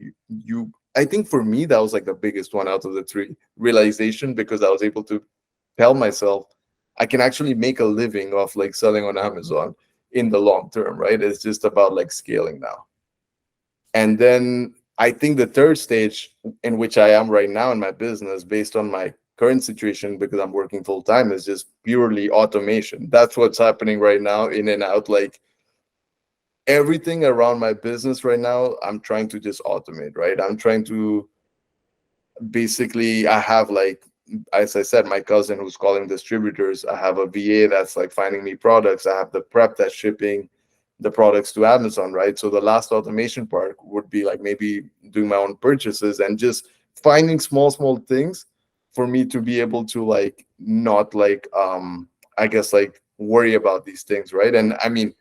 I think for me, that was like the biggest one out of the 3, realization, because I was able to tell myself I can actually make a living off like selling on Amazon in the long term, right? It's just about like scaling now. And then I think the third stage in which I am right now in my business, based on my current situation, because I'm working full time, is just purely automation. That's what's happening right now, in and out. Like everything around my business right now, I'm trying to just automate, right? I'm trying to basically, I have like, as I said, my cousin who's calling distributors. I have a VA that's like finding me products. I have the prep that's shipping the products to Amazon, right? So the last automation part would be like maybe doing my own purchases and just finding small things for me to be able to like not like I guess like worry about these things, right? And I mean,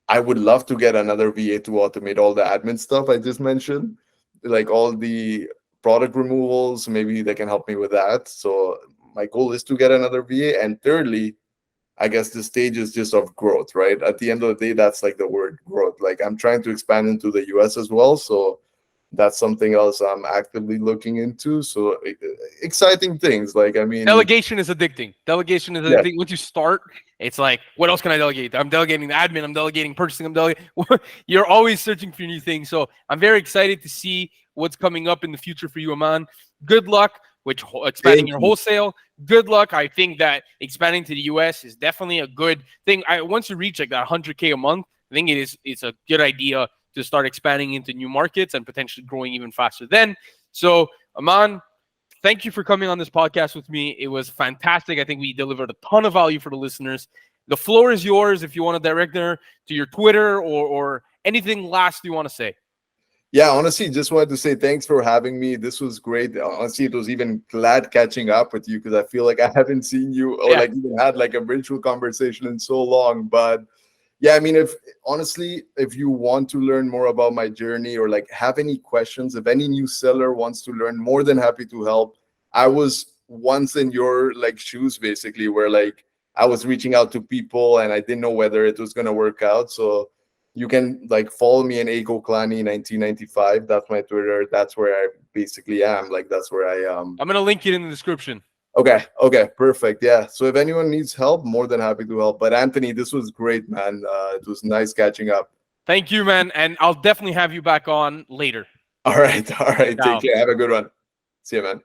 I would love to get another VA to automate all the admin stuff I just mentioned, like all the product removals. Maybe they can help me with that. So my goal is to get another VA. And thirdly, I guess the stage is just of growth, right? At the end of the day, that's like the word growth. Like I'm trying to expand into the US as well. So that's something else I'm actively looking into. So exciting things. Like, I mean, Delegation is addicting. Delegation is yeah, addicting. Once you start, it's like, what else can I delegate? I'm delegating the admin. I'm delegating purchasing. I'm delegating. You're always searching for new things. So I'm very excited to see what's coming up in the future for you, Aman. Good luck with expanding thank your you. wholesale. Good luck. I think that expanding to the US is definitely a good thing. Once you reach like that 100K a month, I think it's a good idea to start expanding into new markets and potentially growing even faster then. So, Aman, thank you for coming on this podcast with me. It was fantastic. I think we delivered a ton of value for the listeners. The floor is yours if you want to direct her to your Twitter or anything last you want to say. Yeah, honestly, just wanted to say thanks for having me. This was great. Honestly, it was even glad catching up with you because I feel like I haven't seen you or Yeah. like even had like a virtual conversation in so long. But yeah, I mean, if you want to learn more about my journey or like have any questions, if any new seller wants to learn, more than happy to help. I was once in your like shoes, basically, where like I was reaching out to people and I didn't know whether it was gonna work out. So you can like follow me in Ego Klani 1995. That's my Twitter. That's where I basically am. Like that's where I I'm going to link it in the description. Okay, perfect. Yeah. So if anyone needs help, more than happy to help. But Anthony, this was great, man. It was nice catching up. Thank you, man. And I'll definitely have you back on later. All right. All right. Take Ciao. care. Have a good one. See you, man.